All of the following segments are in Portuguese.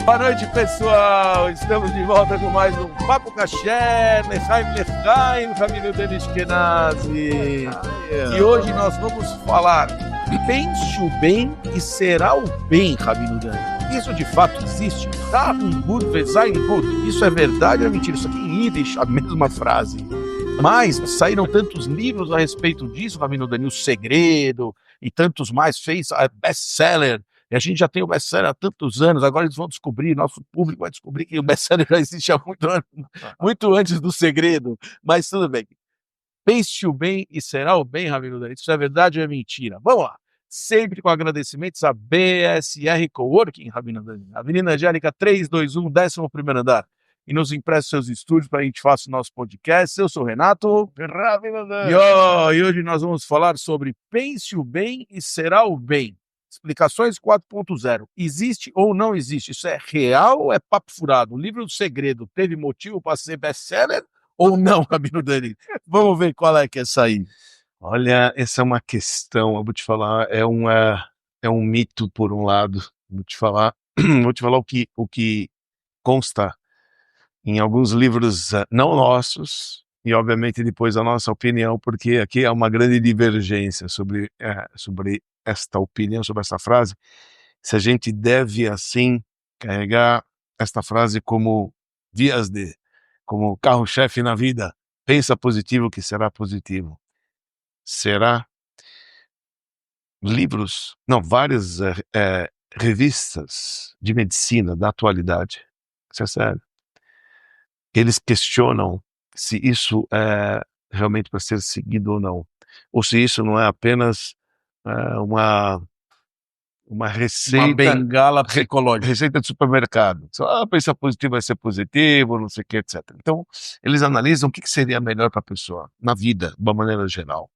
Boa noite, pessoal. Estamos de volta com mais um Papo Kasher, Lechaim Lechaim, família Dani Ashkenazi. E hoje nós vamos falar pense o bem e será o bem, Rabino Dani. Isso de fato existe? Gut, Gut. Isso é verdade ou é mentira? Isso aqui em Yiddish, a mesma frase. Mas saíram tantos livros a respeito disso, Rabino Dani, O Segredo e tantos mais, fez best-seller. E a gente já tem o best-seller há tantos anos, agora eles vão descobrir, nosso público vai descobrir que o best-seller já existe há muito antes do Segredo. Mas tudo bem. Pense o bem e será o bem, Rabino Dani. Isso é verdade ou é mentira? Vamos lá. Sempre com agradecimentos a BSR Coworking, Rabino Dani. Avenida Angélica 321, 11º andar. E nos empresta seus estúdios para a gente faça o nosso podcast. Eu sou o Renato. E hoje nós vamos falar sobre pense o bem e será o bem. Explicações 4.0. Existe ou não existe? Isso é real ou é papo furado? O livro do Segredo teve motivo para ser best-seller ou não, Rabino Dani? Vamos ver qual é que é essa aí. Olha, essa é uma questão, eu vou te falar, é um mito por um lado, vou te falar o que consta em alguns livros não nossos, e obviamente depois a nossa opinião, porque aqui há uma grande divergência sobre esta opinião, sobre essa frase, se a gente deve assim carregar esta frase como como carro-chefe na vida, pensa positivo que será positivo. Será? Várias revistas de medicina da atualidade, isso é sério, eles questionam se isso é realmente para ser seguido ou se isso não é apenas uma receita... Uma bengala psicológica. Receita de supermercado. Pensar positivo vai ser positivo, não sei o que, etc. Então, eles analisam o que seria melhor para a pessoa, na vida, de uma maneira geral.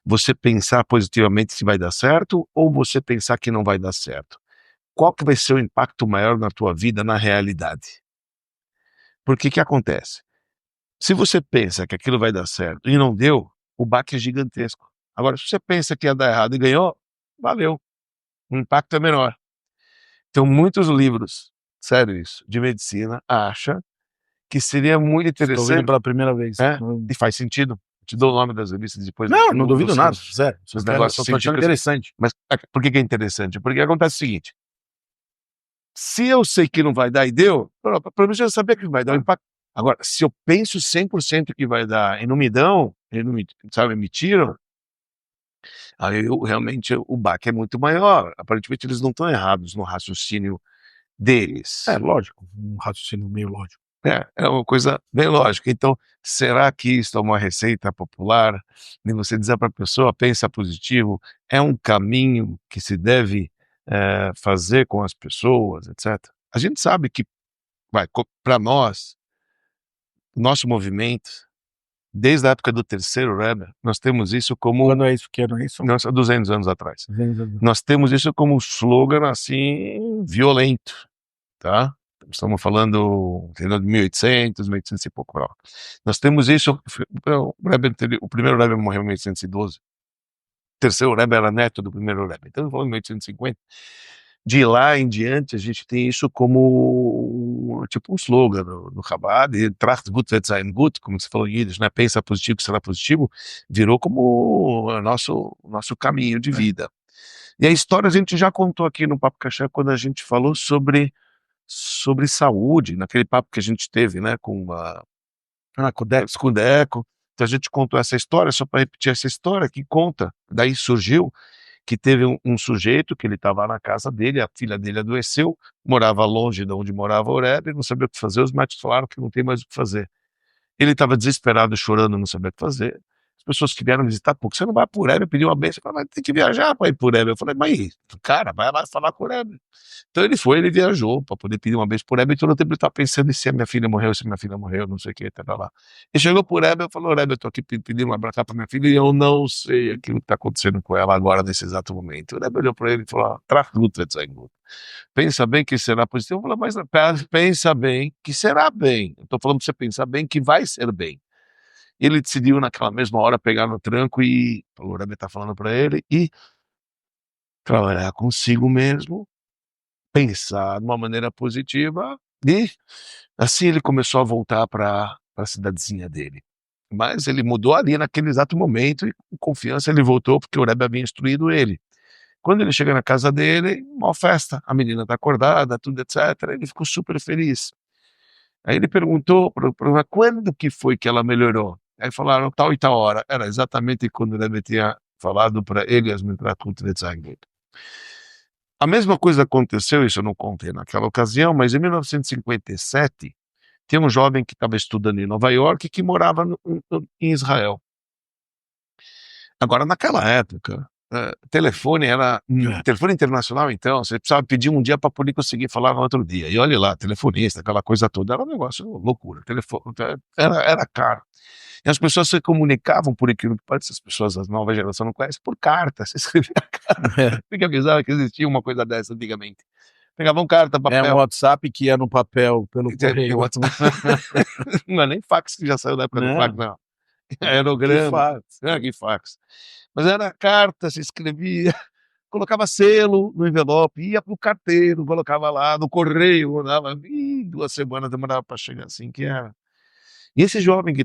Você pensar positivamente que vai dar certo ou você pensar que não vai dar certo? Qual que vai ser o impacto maior na tua vida, na realidade? Porque o que acontece? Se você pensa que aquilo vai dar certo e não deu, o baque é gigantesco. Agora, se você pensa que ia dar errado e ganhou, valeu. O impacto é menor. Então, muitos livros, sério isso, de medicina, acham que seria muito interessante... Estou vendo pela primeira vez. E faz sentido. Te dou o nome das revistas depois. Não duvido nada, zero. Os negócios Estou achando interessante. Mas por que é interessante? Porque acontece o seguinte: se eu sei que não vai dar e deu, pelo menos eu sabia que não vai dar o impacto. Agora, se eu penso 100% que vai dar e não me dão, me tiram, aí realmente o baque é muito maior. Aparentemente eles não estão errados no raciocínio deles. É lógico, um raciocínio meio lógico. É uma coisa bem lógica. Então, será que isso é uma receita popular? E você dizer para a pessoa, pensa positivo, é um caminho que se deve fazer com as pessoas, etc. A gente sabe que, para nós, o nosso movimento, desde a época do terceiro Rebbe, nós temos isso como... Quando é isso? Que ano é isso? 200 anos atrás. Nós temos isso como um slogan, assim, violento, tá? Estamos falando de 1800, 1800 e pouco. Nós temos isso. O primeiro Rebbe morreu em 1812. O terceiro Rebbe era neto do primeiro Rebbe. Então, falando em 1850. De lá em diante, a gente tem isso como tipo um slogan no Chabad. E Tracht gut wird sein gut, como se falou em Yiddish, né? Pensa positivo que será positivo, virou como o nosso caminho de vida. E a história a gente já contou aqui no Papo Kasher quando a gente falou sobre saúde, naquele papo que a gente teve, né, com o Deco. Então a gente contou essa história, só para repetir essa história que conta. Daí surgiu que teve um sujeito que ele estava na casa dele, a filha dele adoeceu, morava longe de onde morava o Rebbe, não sabia o que fazer, os médicos falaram que não tem mais o que fazer. Ele estava desesperado, chorando, não sabia o que fazer. As pessoas que vieram visitar, pô, você não vai pro Rebbe pedir uma bênção? Eu falei, mas tem que viajar para ir pro Rebbe. Eu falei, mas, cara, vai lá falar com o Rebbe. Então ele viajou para poder pedir uma bênção pro Rebbe, e todo o tempo ele estava pensando em se a minha filha morreu, não sei o que, tá lá. E chegou pro Rebbe e falou, Rebbe, eu tô aqui pedindo um abraço para minha filha e eu não sei aquilo que está acontecendo com ela agora, nesse exato momento. O Rebbe olhou para ele e falou, pensa bem que será positivo. Eu falei, mas pensa bem que será bem. Eu estou falando para você pensar bem que vai ser bem. Ele decidiu naquela mesma hora pegar no tranco e o Rebbe está falando para ele e trabalhar consigo mesmo pensar de uma maneira positiva e assim ele começou a voltar para a cidadezinha dele. Mas ele mudou ali naquele exato momento e com confiança ele voltou porque o Rebbe havia instruído ele. Quando ele chega na casa dele, uma festa, a menina está acordada, tudo etc. Ele ficou super feliz. Aí ele perguntou para quando que foi que ela melhorou. Aí falaram tal e tal hora. Era exatamente quando o Rebbe tinha falado para ele as Mitratut Letzangit. A mesma coisa aconteceu, isso eu não contei naquela ocasião, mas em 1957 tinha um jovem que estava estudando em Nova York e que morava em Israel. Agora, naquela época, telefone era telefone internacional, então você precisava pedir um dia para poder conseguir falar no outro dia. E olha lá, telefonista, aquela coisa toda, era um negócio loucura. Telefone era caro. E as pessoas se comunicavam, por aquilo que parece, as pessoas da nova geração não conhecem, por carta. Você escrevia carta. Fica avisado que existia uma coisa dessa antigamente. Pegavam carta, papel. É um WhatsApp que ia no papel, pelo correio. Não é nem fax que já saiu da época do fax, não. Aerograma. Que fax. Mas era carta, se escrevia, colocava selo no envelope, ia pro carteiro, colocava lá no correio, mandava, 2 semanas demorava para chegar, assim que era. E esse jovem que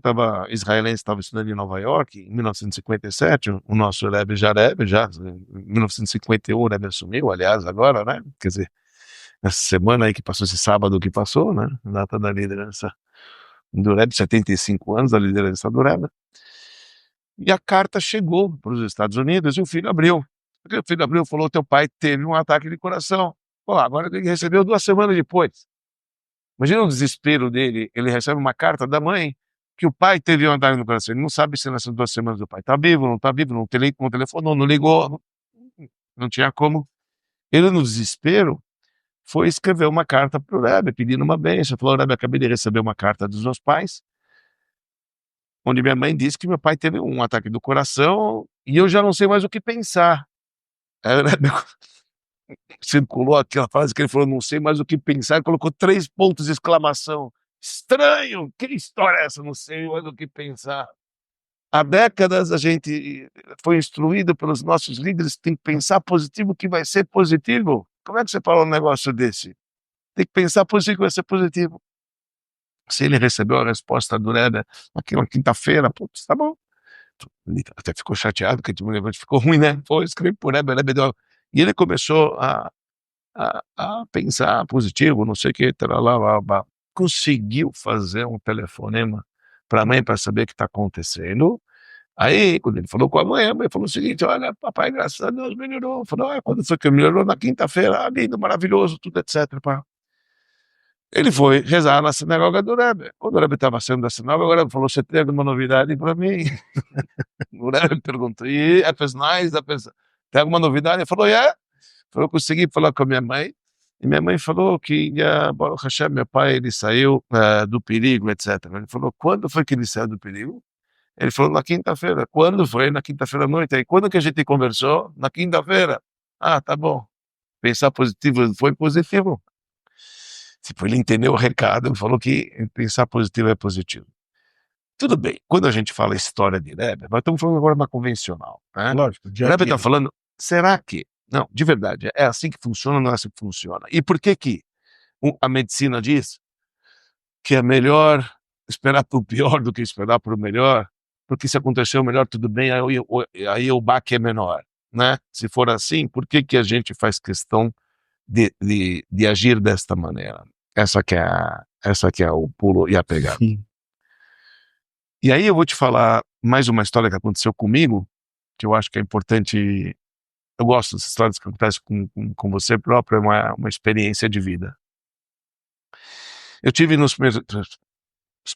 israelense, estava estudando em Nova York, em 1957, o nosso Rebbe já, em 1951 o Rebbe assumiu, aliás, agora, né, quer dizer, essa semana aí que passou, esse sábado que passou, né, data da liderança do Rebbe, 75 anos da liderança do Rebbe. E a carta chegou para os Estados Unidos e o filho abriu. Porque o filho abriu e falou: teu pai teve um ataque de coração. Pô, agora ele recebeu 2 semanas depois. Imagina o desespero dele. Ele recebe uma carta da mãe que o pai teve um ataque no coração. Ele não sabe se nessas 2 semanas o pai está vivo, não está vivo, não telefonou, não ligou, não tinha como. Ele, no desespero, foi escrever uma carta para o Rebbe, pedindo uma bênção. Falou: Rebbe, acabei de receber uma carta dos meus pais, onde minha mãe disse que meu pai teve um ataque do coração e eu já não sei mais o que pensar. Aí o Rebbe circulou aquela frase que ele falou, não sei mais o que pensar, e colocou 3 pontos de exclamação. Estranho, que história é essa? Não sei mais o que pensar. Há décadas a gente foi instruído pelos nossos líderes que tem que pensar positivo que vai ser positivo. Como é que você fala um negócio desse? Tem que pensar positivo que vai ser positivo. Se ele recebeu a resposta do Rebbe naquela quinta-feira, putz, tá bom. Ele até ficou chateado, porque ficou ruim, né? Pô, escrevi por Rebbe, Rebbe deu... E ele começou a pensar positivo, não sei o que, lá, conseguiu fazer um telefonema para a mãe para saber o que está acontecendo. Aí, quando ele falou com a mãe falou o seguinte: olha, papai, graças a Deus, melhorou. Falou: quando foi que melhorou? Na quinta-feira, lindo, maravilhoso, tudo, etc. Pá. Ele foi rezar na sinagoga do Rebbe. Quando o Rebbe estava saindo da sinagoga, o Rebbe falou: você tem alguma novidade para mim? O Rebbe perguntou: e a pessoa, tem alguma novidade? Ele falou: Falou, eu consegui falar com a minha mãe, e minha mãe falou que, Baruch Hashem, meu pai, ele saiu do perigo, etc. Ele falou: quando foi que ele saiu do perigo? Ele falou: na quinta-feira. Quando foi? Na quinta-feira à noite. Aí, quando que a gente conversou? Na quinta-feira. Ah, tá bom. Pensar positivo foi positivo. Tipo, ele entendeu o recado, ele falou que pensar positivo é positivo. Tudo bem, quando a gente fala história de Rebbe, nós estamos falando agora na convencional, né? Lógico, O Rebbe está falando, será que... Não, de verdade, é assim que funciona, não é assim que funciona. E por que que a medicina diz que é melhor esperar por pior do que esperar por melhor? Porque se acontecer o melhor, tudo bem, aí o baque é menor, né? Se for assim, por que que a gente faz questão de agir desta maneira? Essa que é o pulo e a pegada. Sim. E aí eu vou te falar mais uma história que aconteceu comigo, que eu acho que é importante. Eu gosto dessas histórias que acontecem com você próprio, é uma experiência de vida. Eu tive nos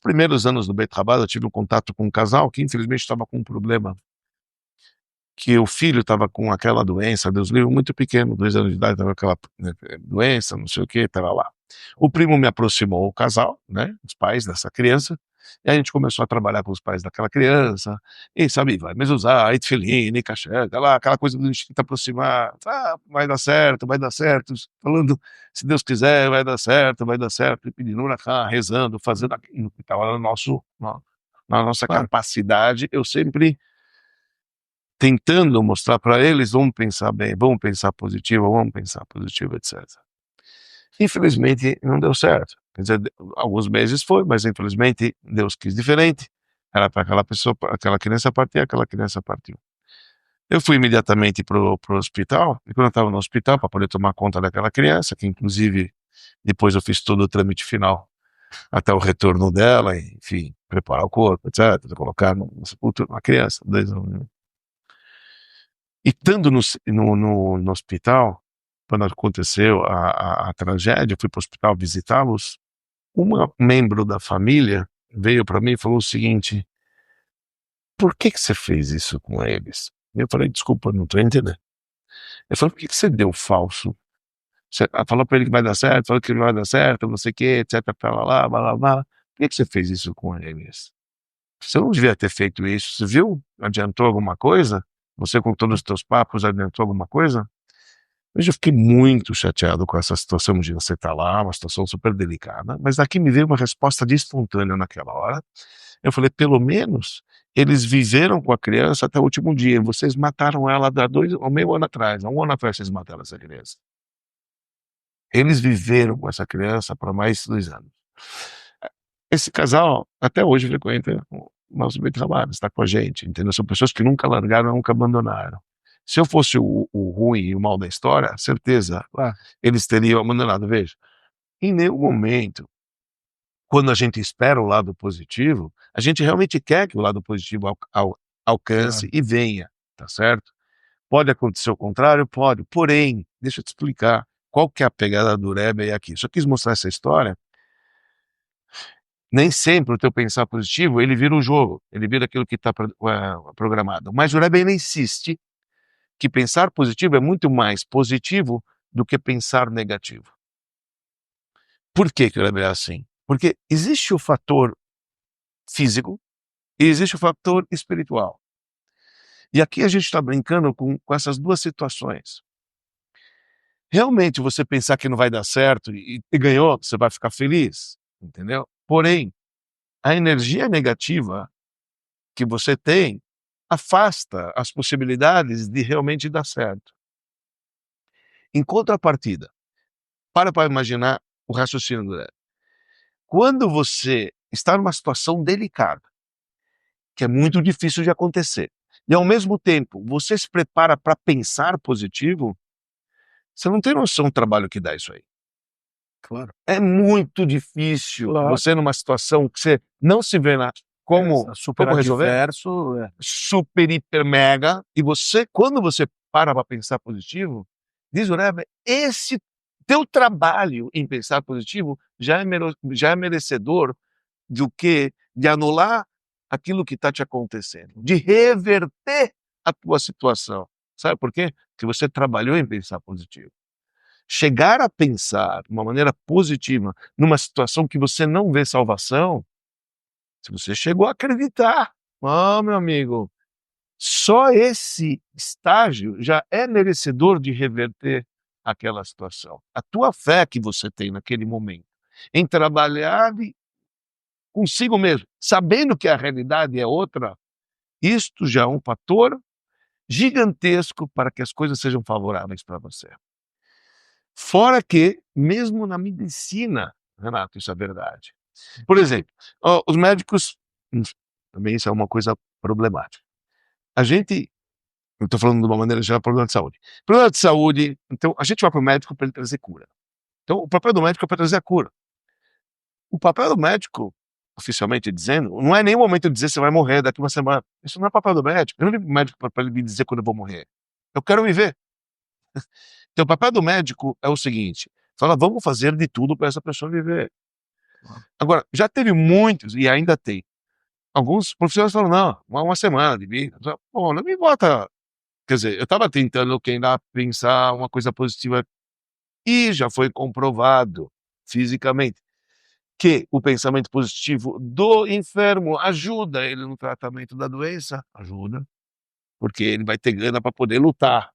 primeiros anos do Beit Rabbah, eu tive um contato com um casal que infelizmente estava com um problema, que o filho estava com aquela doença, Deus livre, muito pequeno, 2 anos de idade, estava com aquela doença, não sei o que, estava lá. O primo me aproximou, o casal, né, os pais dessa criança, e a gente começou a trabalhar com os pais daquela criança, e sabe, vai mezuzá, aí tefilim, caché, aquela coisa de a gente tenta aproximar, vai dar certo, falando, se Deus quiser, vai dar certo, e pedindo uracá, rezando, fazendo aquilo que estava na nossa capacidade, eu sempre tentando mostrar para eles, vamos pensar bem, vamos pensar positivo, etc. Infelizmente, não deu certo. Quer dizer, alguns meses foi, mas infelizmente Deus quis diferente. Era para aquela pessoa, aquela criança partir, aquela criança partiu. Eu fui imediatamente pro hospital, e quando eu estava no hospital, para poder tomar conta daquela criança, que inclusive depois eu fiz todo o trâmite final, até o retorno dela, enfim, preparar o corpo, etc., colocar no sepultura uma criança, 2 anos. Né? E estando no hospital, quando aconteceu a tragédia, eu fui para o hospital visitá-los, uma membro da família veio para mim e falou o seguinte: por que você fez isso com eles? Eu falei: desculpa, não estou entendendo. Ele falou: por que você deu falso? Você falou para ele que vai dar certo, falou que não vai dar certo, não sei o quê, etc, blá, blá, blá, blá. Por que você fez isso com eles? Você não devia ter feito isso, você viu? Adiantou alguma coisa? Você com todos os teus papos adiantou alguma coisa? Eu já fiquei muito chateado com essa situação de você estar lá, uma situação super delicada, mas daqui me veio uma resposta de espontânea naquela hora. Eu falei: pelo menos eles viveram com a criança até o último dia, vocês mataram ela há meio ano atrás, há 1 ano atrás vocês mataram essa criança. Eles viveram com essa criança por mais 2 anos. Esse casal até hoje frequenta o nosso meio de trabalho, está com a gente, entendeu? São pessoas que nunca largaram, nunca abandonaram. Se eu fosse o ruim e o mal da história, certeza, eles teriam abandonado. Veja, em nenhum momento, quando a gente espera o lado positivo, a gente realmente quer que o lado positivo alcance e venha, tá certo? Pode acontecer o contrário? Pode. Porém, deixa eu te explicar qual que é a pegada do Rebbe aqui. Só quis mostrar essa história. Nem sempre o teu pensar positivo, ele vira o jogo, ele vira aquilo que está programado. Mas o Rebbe ele insiste que pensar positivo é muito mais positivo do que pensar negativo. Por que o Rebbe é assim? Porque existe o fator físico e existe o fator espiritual. E aqui a gente está brincando com essas duas situações. Realmente você pensar que não vai dar certo e ganhou, você vai ficar feliz, entendeu? Porém, a energia negativa que você tem afasta as possibilidades de realmente dar certo. Em contrapartida, para imaginar o raciocínio do Ed. Quando você está numa situação delicada, que é muito difícil de acontecer, e ao mesmo tempo você se prepara para pensar positivo, você não tem noção do trabalho que dá isso aí. Claro. É muito difícil você numa situação que você não se vê como resolver, super, hiper, mega, e você, quando você para pensar positivo, diz o Rebbe, esse teu trabalho em pensar positivo já é merecedor do que de anular aquilo que está te acontecendo, de reverter a tua situação. Sabe por quê? Porque você trabalhou em pensar positivo. Chegar a pensar de uma maneira positiva numa situação que você não vê salvação, se você chegou a acreditar, meu amigo, só esse estágio já é merecedor de reverter aquela situação. A tua fé que você tem naquele momento, em trabalhar consigo mesmo, sabendo que a realidade é outra, isto já é um fator gigantesco para que as coisas sejam favoráveis para você. Fora que, mesmo na medicina, Renato, isso é verdade. Por exemplo, os médicos, também isso é uma coisa problemática. Eu estou falando de uma maneira geral, problema de saúde. Problema de saúde, então a gente vai para o médico para ele trazer cura. Então o papel do médico é para trazer a cura. O papel do médico, oficialmente dizendo, não é nem o momento de dizer se você vai morrer daqui uma semana. Isso não é papel do médico. Eu não ligo para o médico para ele me dizer quando eu vou morrer. Eu quero viver. Então o papel do médico é o seguinte, fala, vamos fazer de tudo para essa pessoa viver. Agora, já teve muitos, e ainda tem, alguns profissionais falam, não, uma semana de vida. Pô, não me bota. Quer dizer, eu estava tentando ainda pensar uma coisa positiva e já foi comprovado fisicamente que o pensamento positivo do enfermo ajuda ele no tratamento da doença, ajuda, porque ele vai ter grana para poder lutar.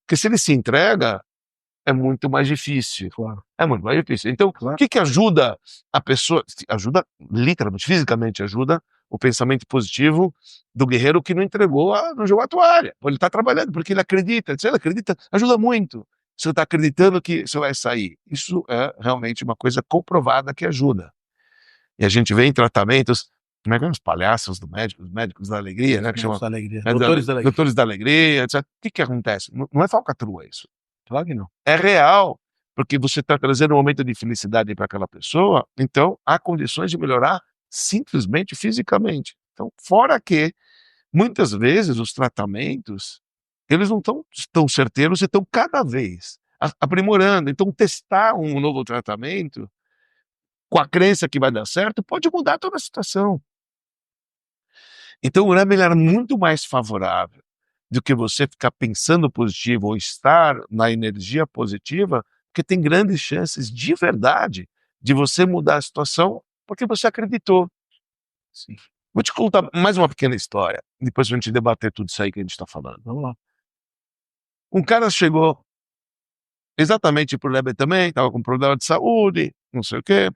Porque se ele se entrega, é muito mais difícil. Claro. É muito mais difícil. Então, o que ajuda a pessoa? Ajuda, literalmente, fisicamente ajuda o pensamento positivo do guerreiro que não jogou a toalha. Ele está trabalhando porque ele acredita. Se ele acredita, ajuda muito. você está acreditando que você vai sair. Isso é realmente uma coisa comprovada que ajuda. E a gente vê em tratamentos, como é que é os palhaços do médico, os médicos da alegria, né? Que chamam, Da alegria. doutores da alegria. Doutores da alegria, etc. O que acontece? Não é falcatrua isso. Claro que não. É real, porque você está trazendo um momento de felicidade para aquela pessoa, então há condições de melhorar simplesmente fisicamente. Então, fora que, muitas vezes, os tratamentos, eles não estão tão certeiros e estão cada vez aprimorando. Então, testar um novo tratamento com a crença que vai dar certo pode mudar toda a situação. Então, o Rebbe era muito mais favorável do que você ficar pensando positivo ou estar na energia positiva, porque tem grandes chances de verdade de você mudar a situação porque você acreditou. Sim. Vou te contar mais uma pequena história, depois a gente debater tudo isso aí que a gente está falando. Vamos lá. Um cara chegou exatamente para o Rebbe também, estava com problema de saúde, não sei o quê.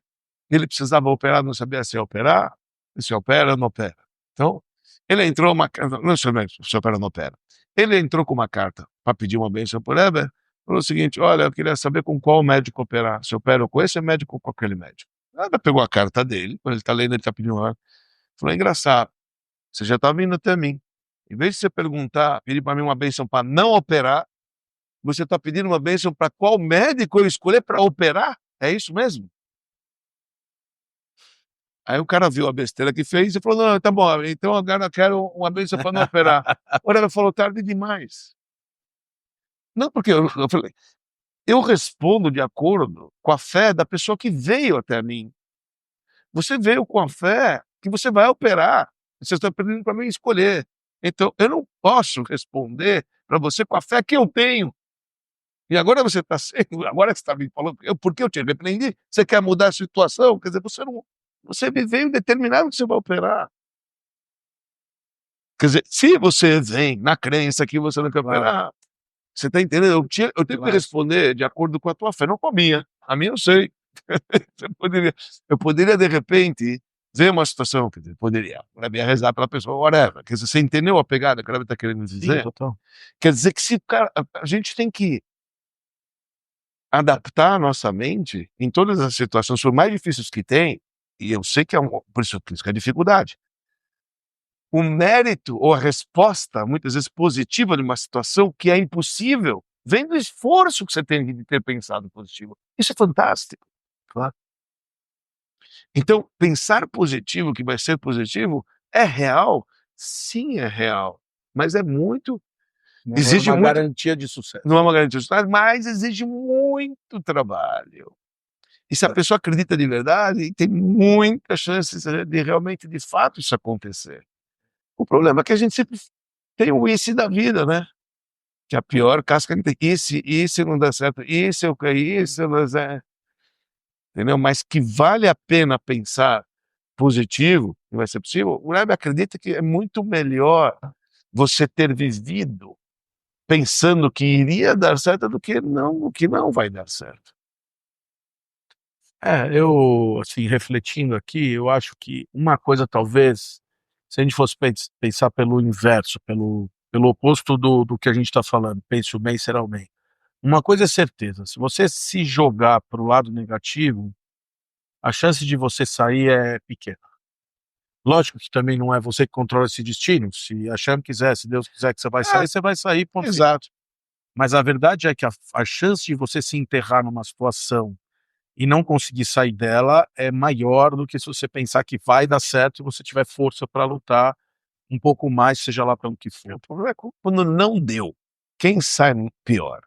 Ele precisava operar, não sabia se ia operar, se opera ou não opera. Então, ele entrou não sei se opera ou não opera. Ele entrou com uma carta para pedir uma bênção para o Rebbe, falou o seguinte: olha, eu queria saber com qual médico operar, se opera com esse médico ou com aquele médico. O Rebbe pegou a carta dele, quando ele está lendo, ele está pedindo uma. Falou: engraçado, você já está vindo até mim. Em vez de você pedir para mim uma bênção para não operar, você está pedindo uma bênção para qual médico eu escolher para operar? É isso mesmo? Aí o cara viu a besteira que fez e falou: não, tá bom, então agora eu quero uma bênção para não operar. O Rebbe falou: tarde demais. Não, porque eu falei, eu respondo de acordo com a fé da pessoa que veio até mim. Você veio com a fé que você vai operar. Você está pedindo para mim escolher. Então, eu não posso responder para você com a fé que eu tenho. E agora você está sendo, agora que você está me falando, porque eu te repreendi, você quer mudar a situação? Quer dizer, você me veio determinado que você vai operar. Quer dizer, se você vem na crença que você não quer operar, você está entendendo? Eu tenho que responder de acordo com a tua fé, não com a minha. A minha eu sei. Eu poderia, de repente, ver uma situação, quer dizer, poderia rezar pela pessoa, whatever. Quer dizer, você entendeu a pegada que ela está querendo dizer? Sim, total. Quer dizer que se a gente tem que adaptar a nossa mente em todas as situações, por mais difíceis que tem, e eu sei que por isso que é dificuldade. O mérito ou a resposta, muitas vezes positiva, de uma situação que é impossível, vem do esforço que você tem de ter pensado positivo. Isso é fantástico. Claro. Então, pensar positivo, que vai ser positivo, é real? Sim, é real. Mas é muito. Exige uma muito. Garantia de sucesso. Não é uma garantia de sucesso, mas exige muito trabalho. E se a pessoa acredita de verdade, tem muitas chances de realmente, de fato, isso acontecer. O problema é que a gente sempre tem o e se da vida, né? Que é a pior casca que tem. E se não der certo? E se eu cair? E se eu não der? Entendeu? Mas que vale a pena pensar positivo, que vai ser possível. O Rebbe acredita que é muito melhor você ter vivido pensando que iria dar certo do que o que não vai dar certo. Eu, assim, refletindo aqui, eu acho que uma coisa talvez, se a gente fosse pensar pelo inverso, pelo oposto do que a gente está falando, pense o bem, será o bem. Uma coisa é certeza, se você se jogar para o lado negativo, a chance de você sair é pequena. Lógico que também não é você que controla esse destino, se a Shem quiser, se Deus quiser que você vai sair, ponto. Exato. Mas a verdade é que a chance de você se enterrar numa situação e não conseguir sair dela é maior do que se você pensar que vai dar certo e você tiver força para lutar um pouco mais, seja lá pelo que for. O problema é quando não deu. Quem sai pior?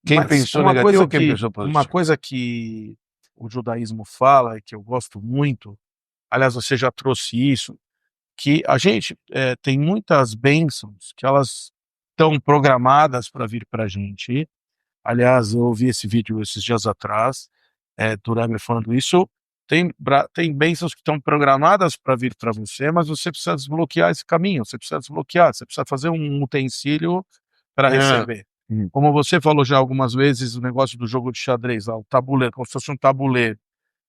Quem Mas pensou negativo ou quem pensou positivo? uma coisa que o judaísmo fala e que eu gosto muito, aliás, você já trouxe isso, que a gente tem muitas bênçãos que elas estão programadas para vir para a gente. Aliás, eu ouvi esse vídeo esses dias atrás, do Rebbe falando isso. Tem bênçãos que estão programadas para vir para você, mas você precisa desbloquear esse caminho, você precisa fazer um utensílio para receber. Como você falou já algumas vezes, o negócio do jogo de xadrez, lá, o tabuleiro, como se fosse um tabuleiro.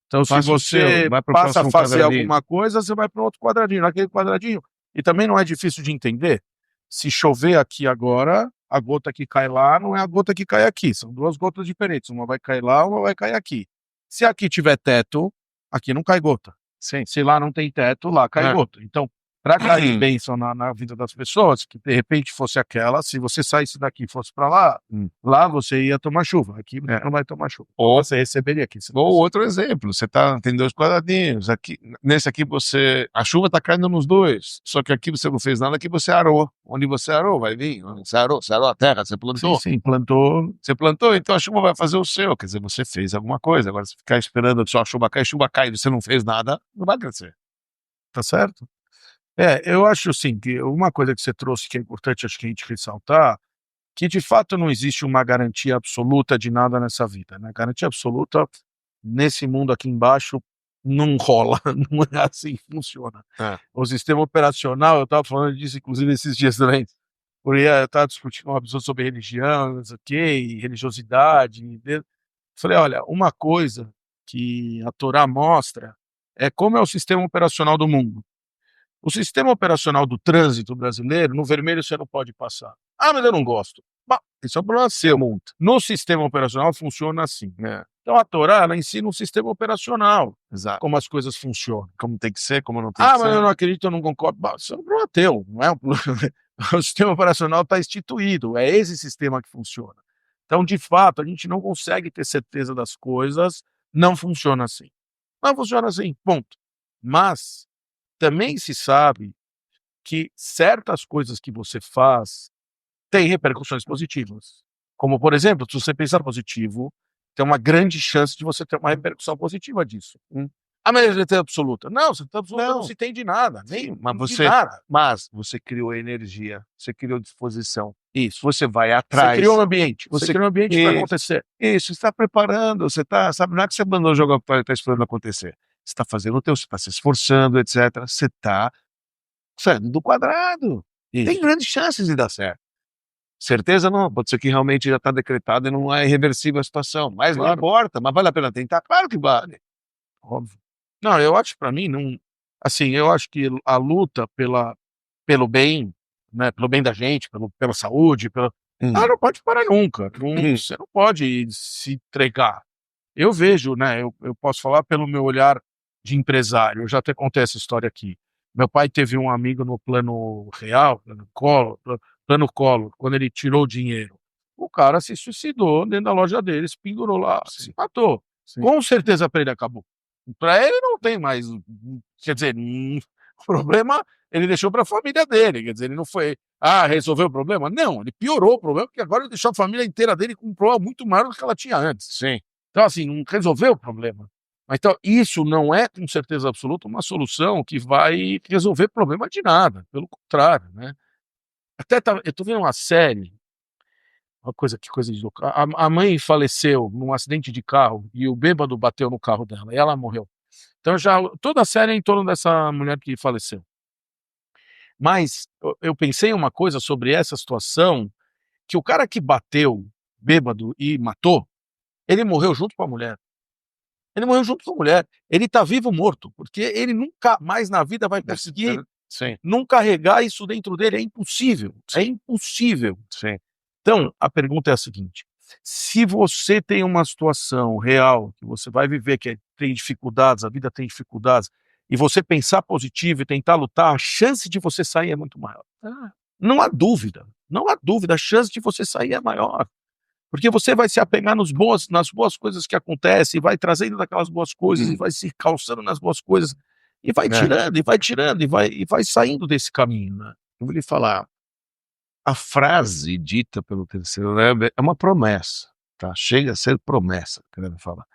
Então, se você passa a fazer alguma coisa, você vai para outro quadradinho, naquele quadradinho. E também não é difícil de entender. Se chover aqui agora, a gota que cai lá não é a gota que cai aqui, são duas gotas diferentes, uma vai cair lá, uma vai cair aqui. Se aqui tiver teto, aqui não cai gota. Sim. Se lá não tem teto, lá cai gota. Então, para cair bênção na vida das pessoas, que de repente fosse aquela, se você saísse daqui e fosse para lá, lá você ia tomar chuva, aqui não vai tomar chuva. Ou você receberia aqui. Ou outro exemplo, você tem 2 quadradinhos, aqui, nesse aqui a chuva está caindo nos 2, só que aqui você não fez nada, aqui você arou. Onde você arou, vai vir. Você arou a terra, você plantou. Sim, plantou. Você plantou, então a chuva vai fazer o seu, quer dizer, você fez alguma coisa. Agora, se ficar esperando só a chuva cai e você não fez nada, não vai crescer. Tá certo? Eu acho assim, que uma coisa que você trouxe que é importante, acho que a gente ressaltar, que de fato não existe uma garantia absoluta de nada nessa vida, né? Garantia absoluta, nesse mundo aqui embaixo, não rola, não é assim que funciona. O sistema operacional, eu estava falando disso inclusive esses dias também, porque eu estava discutindo com uma pessoa sobre religião, não sei o quê, e religiosidade, falei, olha, uma coisa que a Torá mostra é como é o sistema operacional do mundo. O sistema operacional do trânsito brasileiro, no vermelho você não pode passar. Ah, mas eu não gosto. Bom, isso é um problema seu. No sistema operacional funciona assim. Então a Torá, ela ensina um sistema operacional. Exato. Como as coisas funcionam. Como tem que ser, como não tem que ser. Ah, mas eu não acredito, eu não concordo. Bom, isso é um problema teu, não é um problema. O sistema operacional está instituído, é esse sistema que funciona. Então, de fato, a gente não consegue ter certeza das coisas, não funciona assim. Não funciona assim, ponto. Mas também se sabe que certas coisas que você faz têm repercussões positivas. Como, por exemplo, se você pensar positivo, tem uma grande chance de você ter uma repercussão positiva disso. A certeza absoluta. Não, certeza absoluta não se tem de nada. Nem, mas você criou energia, você criou disposição. Isso. Você vai atrás. Você criou um ambiente. Você criou um ambiente para acontecer. Isso, você está preparando, você está, sabe, não é que você mandou jogar para está esperando acontecer. Você está fazendo o teu, você está se esforçando, etc. Você está saindo do quadrado. Isso. Tem grandes chances de dar certo. Certeza não, pode ser que realmente já está decretado e não é irreversível a situação. Mas não importa, mas vale a pena tentar? Claro que vale. Óbvio. Não, eu acho para mim, não. Assim, eu acho que a luta pelo bem, né, pelo bem da gente, pela saúde, não pode parar nunca. Você não pode se entregar. Eu vejo, né, eu posso falar pelo meu olhar de empresário, eu já até contei essa história aqui. Meu pai teve um amigo no plano real, plano Collor, quando ele tirou o dinheiro. O cara se suicidou dentro da loja dele, se pendurou lá, se matou. Sim. Com certeza para ele acabou. Para ele não tem mais, quer dizer, o problema ele deixou para a família dele, quer dizer, ele não foi, resolveu o problema? Não, ele piorou o problema, porque agora ele deixou a família inteira dele com um problema muito maior do que ela tinha antes. Sim. Então, assim, não resolveu o problema. Então, isso não é, com certeza absoluta, uma solução que vai resolver problema de nada, pelo contrário, né? Eu estou vendo uma série, que coisa de louco. A mãe faleceu num acidente de carro e o bêbado bateu no carro dela e ela morreu. Então toda a série é em torno dessa mulher que faleceu. Mas eu pensei uma coisa sobre essa situação, que o cara que bateu bêbado e matou, ele morreu junto com a mulher. Ele morreu junto com a mulher. Ele está vivo ou morto, porque ele nunca mais na vida vai conseguir não carregar isso dentro dele. É impossível. É impossível. Sim. Então, a pergunta é a seguinte: se você tem uma situação real, que você vai viver, que tem dificuldades, a vida tem dificuldades, e você pensar positivo e tentar lutar, a chance de você sair é muito maior. Não há dúvida, a chance de você sair é maior. Porque você vai se apegar nas boas coisas que acontecem, e vai trazendo daquelas boas coisas, e vai se calçando nas boas coisas, e vai tirando, e vai saindo desse caminho, né? Eu vou lhe falar, a frase dita pelo terceiro Rebbe é uma promessa, tá? Chega a ser promessa, querendo falar.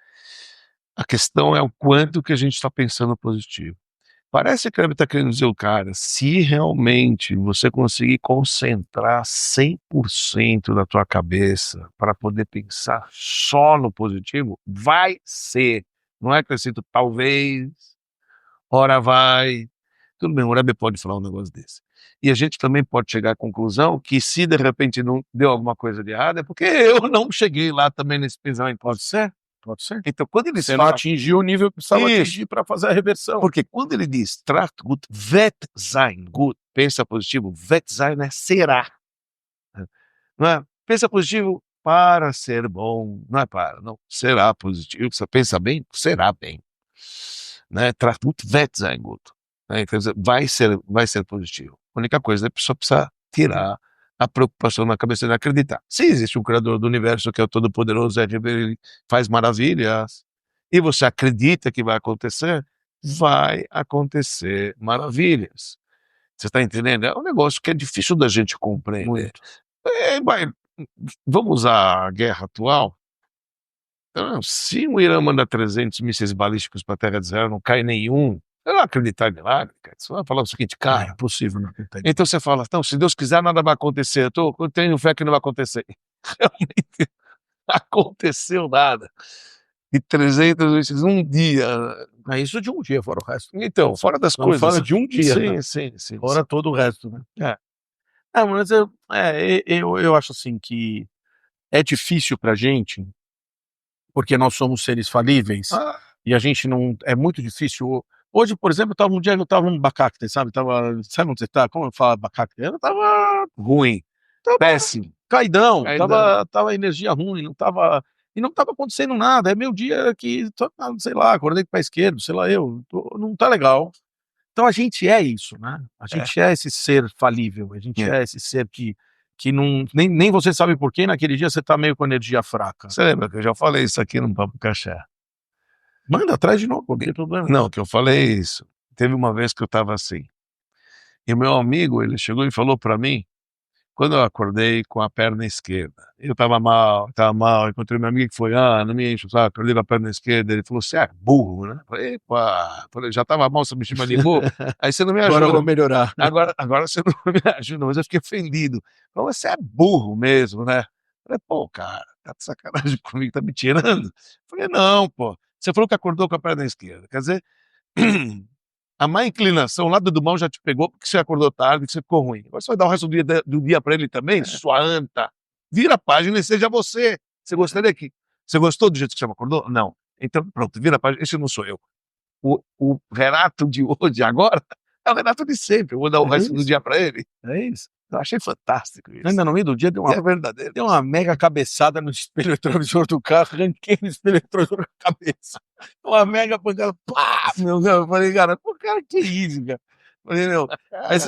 A questão é o quanto que a gente está pensando positivo. Parece que o Rebbe está querendo dizer, cara, se realmente você conseguir concentrar 100% da tua cabeça para poder pensar só no positivo, vai ser. Não é acrescento talvez, ora vai. Tudo bem, o Rebbe pode falar um negócio desse. E a gente também pode chegar à conclusão que se de repente não deu alguma coisa de errado, é porque eu não cheguei lá também nesse pensamento. Pode ser. Pode ser. Então, quando ele não atingiu o nível que precisava atingir para fazer a reversão. Porque quando ele diz tracht gut, wird sein gut, pensa positivo, wird sein é será. não é? Pensa positivo para ser bom, não é para, não, será positivo. Você pensa bem, será bem. Né? Traz muito wird sein gut. Né? Quer dizer, vai ser positivo. A única coisa é que a pessoa precisa tirar a preocupação na cabeça de acreditar. Se existe um criador do universo que é o todo-poderoso, ele faz maravilhas, e você acredita que vai acontecer maravilhas. Você está entendendo? É um negócio que é difícil da gente compreender. Muito. Vamos usar a guerra atual. Então, se o Irã manda 300 mísseis balísticos para a Terra de Israel, não cai nenhum, eu não acreditar em milagre, cara. Você vai falar o seguinte, cara. É impossível não acreditar. Então você fala, então, se Deus quiser, nada vai acontecer. Eu tenho fé que não vai acontecer. Realmente não aconteceu nada. E 300 mísseis um dia. É isso de um dia, fora o resto. Então, fora das Não coisas. fala de um dia, Sim, né? sim. Fora todo o resto, né? Mas eu acho assim que é difícil pra gente, porque nós somos seres falíveis, Ah, e a gente não. É muito difícil. Hoje, por exemplo, um dia eu estava num bacacte, sabe? Sabe onde você tá? Como eu falo bacacte? Eu tava ruim, péssimo. caidão, Caidão. tava energia ruim, não tava. E não tava acontecendo nada. É meu dia que, sei lá, acordei com o pé esquerdo, sei lá, não tá legal. Então a gente é isso, né? A gente é esse ser falível, a gente é esse ser que não. Nem você sabe por quê, naquele dia você tá meio com energia fraca. Você lembra que eu já falei isso aqui no Papo Cachê? Manda atrás de novo, não tem problema. Não, que eu falei isso. Teve uma vez que eu estava assim. E o meu amigo, ele chegou e falou para mim, quando eu acordei com a perna esquerda. Eu estava mal, encontrei meu amigo que foi, não me enche o saco, acordei com a perna esquerda. Ele falou, você é burro, né? Falei, epa, já estava mal, você me chama de burro? Aí você não me ajuda. Agora eu vou melhorar. Agora você não me ajuda, mas eu fiquei ofendido. Falou, você é burro mesmo, né? Falei, pô, cara, tá de sacanagem comigo, tá me tirando? Falei, não, pô, você falou que acordou com a perna esquerda, quer dizer, a má inclinação, o lado do mal já te pegou porque você acordou tarde, que você ficou ruim. Agora você vai dar o resto do dia para ele também, sua anta. Vira a página e seja você. Você gostou do jeito que você me acordou? Não. Então, pronto, vira a página. Esse não sou eu. O Renato de hoje, agora, é o Renato de sempre. Eu vou dar o resto do dia para ele. É isso. Eu achei fantástico isso. Ainda no meio do dia É verdadeiro. deu uma mega cabeçada no espelho retrovisor do carro, arranquei o espelho retrovisor com a cabeça. Uma mega pancada, pá! Eu falei, cara, pô, cara, que isso, cara? Falei, mas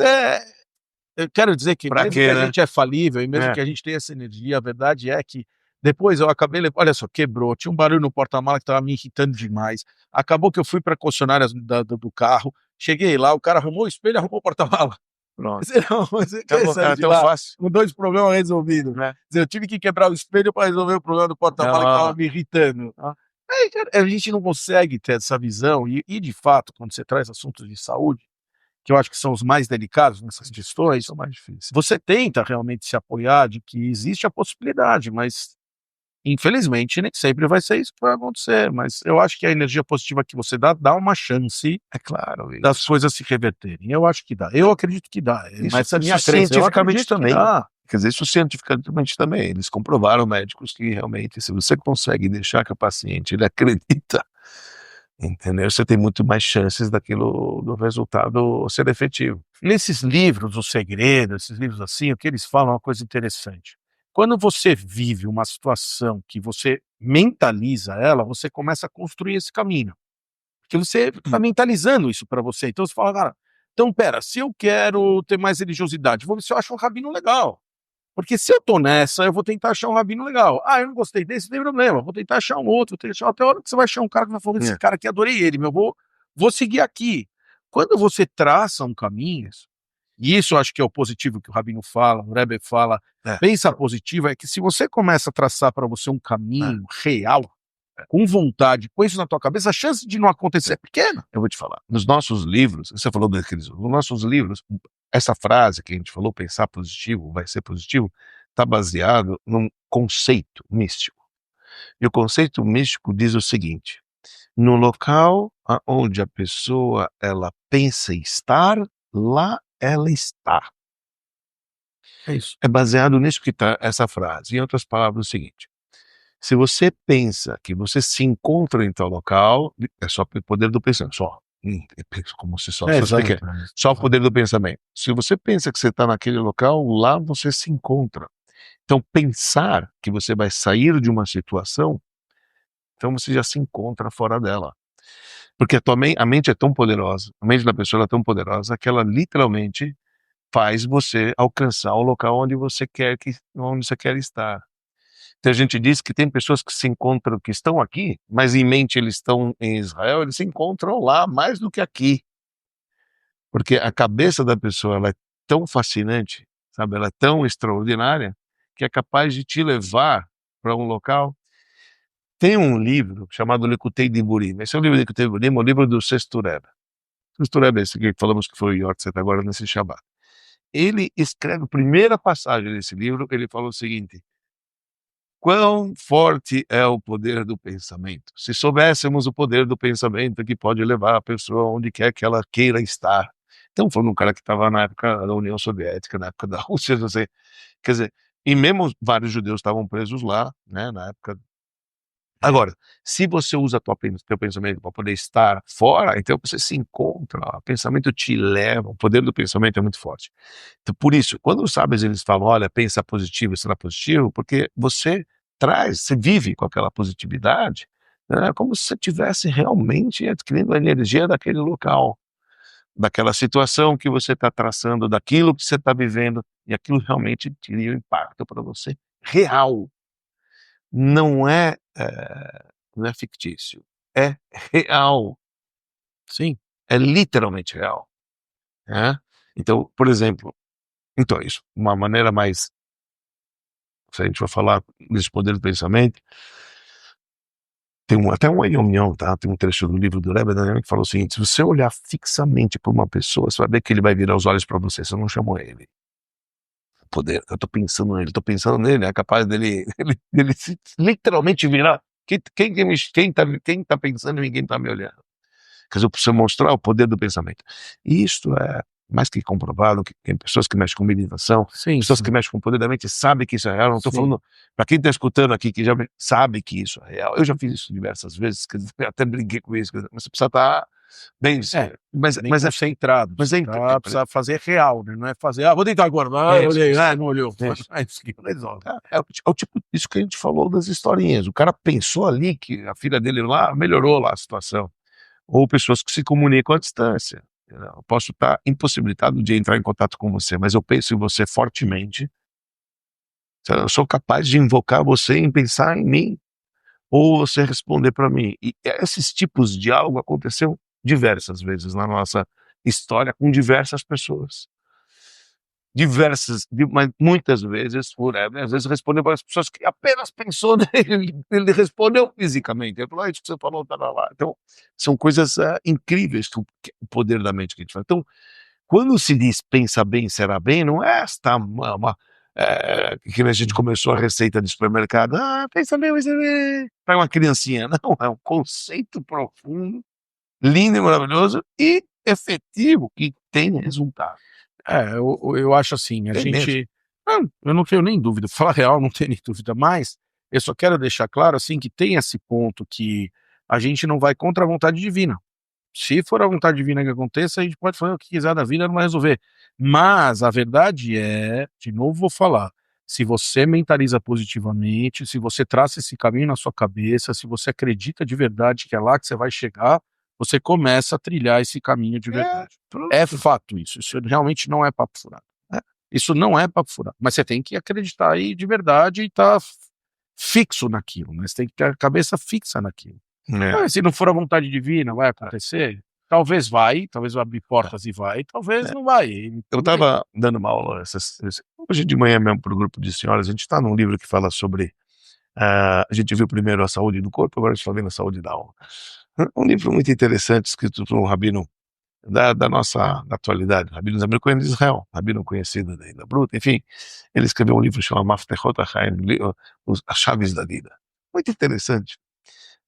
eu quero dizer que Pra mesmo quê, que a né? gente é falível, e mesmo que a gente tenha essa energia, a verdade é que depois eu acabei, olha só, quebrou, tinha um barulho no porta-mala que estava me irritando demais. Acabou que eu fui para a concessionária do carro, cheguei lá, o cara arrumou o espelho, arrumou o porta-mala. Pronto. Você É tão fácil. com 2 problemas resolvidos. Né? Eu tive que quebrar o espelho para resolver o problema do porta-mala que estava me irritando. Aí, cara, a gente não consegue ter essa visão, e de fato, quando você traz assuntos de saúde, que eu acho que são os mais delicados nessas questões, São mais difíceis. você tenta realmente se apoiar de que existe a possibilidade, mas infelizmente nem sempre vai ser isso que vai acontecer. Mas eu acho que a energia positiva que você dá uma chance, É claro. das coisas se reverterem. Eu acho que dá. Eu acredito que dá. Mas essa é a minha crença. Cientificamente também. Dá. Quer dizer, isso cientificamente também. Eles comprovaram, médicos, que realmente, se você consegue deixar que o paciente ele acredita, entendeu? Você tem muito mais chances do resultado ser efetivo. Nesses livros, O Segredo, esses livros assim, o que eles falam é uma coisa interessante. Quando você vive uma situação que você mentaliza ela, você começa a construir esse caminho. Porque você está mentalizando isso para você. Então você fala, cara, então pera, se eu quero ter mais religiosidade, vou ver se eu acho um rabino legal. Porque se eu tô nessa, eu vou tentar achar um rabino legal. Ah, eu não gostei desse, não tem problema. Vou tentar achar um outro, vou tentar achar até a hora que você vai achar um cara que vai falar, esse cara aqui, adorei ele, vou seguir aqui. Quando você traça um caminho, e isso eu acho que é o positivo que o rabino fala, o Rebbe fala, pensa positivo, é que se você começa a traçar para você um caminho real, com vontade, com isso na tua cabeça, a chance de não acontecer é pequena. Eu vou te falar. Nos nossos livros, você falou daqueles, nos nossos livros, essa frase que a gente falou, pensar positivo, vai ser positivo, está baseado num conceito místico. E o conceito místico diz o seguinte: no local onde a pessoa ela pensa estar, lá ela está. É isso. É baseado nisso que está essa frase. Em outras palavras, é o seguinte: se você pensa que você se encontra em tal local, é só o poder do pensamento, só. Como se só o poder do pensamento. Se você pensa que você está naquele local, lá você se encontra. Então, pensar que você vai sair de uma situação, então você já se encontra fora dela. Porque a mente é tão poderosa, a mente da pessoa é tão poderosa que ela literalmente faz você alcançar o local onde você quer estar. Então a gente diz que tem pessoas que se encontram, que estão aqui, mas em mente eles estão em Israel, eles se encontram lá mais do que aqui. Porque a cabeça da pessoa ela é tão fascinante, sabe? Ela é tão extraordinária que é capaz de te levar para um local. Tem um livro chamado Likutei Diburim. Esse é o livro de Likutei Diburim, é o livro do Sexto Rebbe. O Sexto Rebbe é esse que falamos que foi o Yortzeit agora nesse Shabbat. Ele escreve a primeira passagem desse livro, ele fala o seguinte: quão forte é o poder do pensamento? Se soubéssemos o poder do pensamento que pode levar a pessoa onde quer que ela queira estar. Então, foi um cara que estava na época da União Soviética, na época da Rússia, não sei. Quer dizer, e mesmo vários judeus estavam presos lá, né, na época. Agora, se você usa teu pensamento para poder estar fora, então você se encontra, o pensamento te leva, o poder do pensamento é muito forte. Então, por isso, quando os sábios eles falam, olha, pensa positivo, será positivo, porque você vive com aquela positividade, né, como se você estivesse realmente adquirindo a energia daquele local, daquela situação que você está traçando, daquilo que você está vivendo, e aquilo realmente teria um impacto para você real. Não é, não é fictício, é real. Sim, é literalmente real, né. Então, por exemplo, então isso, uma maneira mais, se a gente for falar desse poder do pensamento, tem até um Yom, tá, tem um trecho do livro do Rebbe Daniel que fala o seguinte: se você olhar fixamente para uma pessoa, você vai ver que ele vai virar os olhos para você não chamou ele. O poder, eu tô pensando nele, é capaz dele ele literalmente virar, quem tá pensando e ninguém tá me olhando. Quer dizer, para você mostrar o poder do pensamento. E isto é mais que comprovado, que tem pessoas que mexem com meditação, Sim, pessoas sim. que mexem com o poder da mente, sabem que isso é real. Não estou Sim. falando, para quem está escutando aqui, que já sabe que isso é real. Eu já fiz isso diversas vezes, até brinquei com isso, mas você precisa estar bem, mas Bem é concentrado. mas é Precisa fazer real, né? Não é fazer, vou deitar agora, olhei, não olhou. É isso que resolve. É o tipo, isso que a gente falou das historinhas. O cara pensou ali que a filha dele lá melhorou lá a situação. Ou pessoas que se comunicam à distância. Eu posso estar impossibilitado de entrar em contato com você, mas eu penso em você fortemente. Eu sou capaz de invocar você e pensar em mim, ou você responder para mim. E esses tipos de diálogo aconteceu diversas vezes na nossa história com diversas pessoas. Mas muitas vezes, às vezes respondeu para as pessoas que apenas pensou nele, ele respondeu fisicamente. Ele falou, isso que você falou, tá lá. Então, são coisas incríveis que o poder da mente que a gente faz. Então, quando se diz pensa bem, será bem, não é esta que a gente começou a receita de supermercado, pensa bem, para uma criancinha. Não, é um conceito profundo, lindo e maravilhoso e efetivo, que tem resultado. Eu acho assim, Tem mesmo. eu não tenho nem dúvida, pra falar a real, não tenho nem dúvida, mas eu só quero deixar claro, assim, que tem esse ponto que a gente não vai contra a vontade divina. Se for a vontade divina que aconteça, a gente pode fazer o que quiser da vida, não vai resolver. Mas a verdade é, de novo vou falar, se você mentaliza positivamente, se você traça esse caminho na sua cabeça, se você acredita de verdade que é lá que você vai chegar, você começa a trilhar esse caminho de verdade. É fato isso realmente não é papo furado. Isso não é papo furado, mas você tem que acreditar aí de verdade e estar fixo naquilo, né? Você tem que ter a cabeça fixa naquilo. Se não for a vontade divina, vai acontecer? Talvez talvez vai abrir portas e vai, talvez não vai. Eu estava dando uma aula hoje de manhã mesmo para o grupo de senhoras, a gente está num livro que fala sobre, a gente viu primeiro a saúde do corpo, agora a gente está vendo a saúde da alma. Um livro muito interessante, escrito por um rabino da nossa atualidade, Rabino Zamir Cohen de Israel, rabino conhecido da Bruta, enfim, ele escreveu um livro chamado Maftechot HaChaim, As Chaves da Vida. Muito interessante.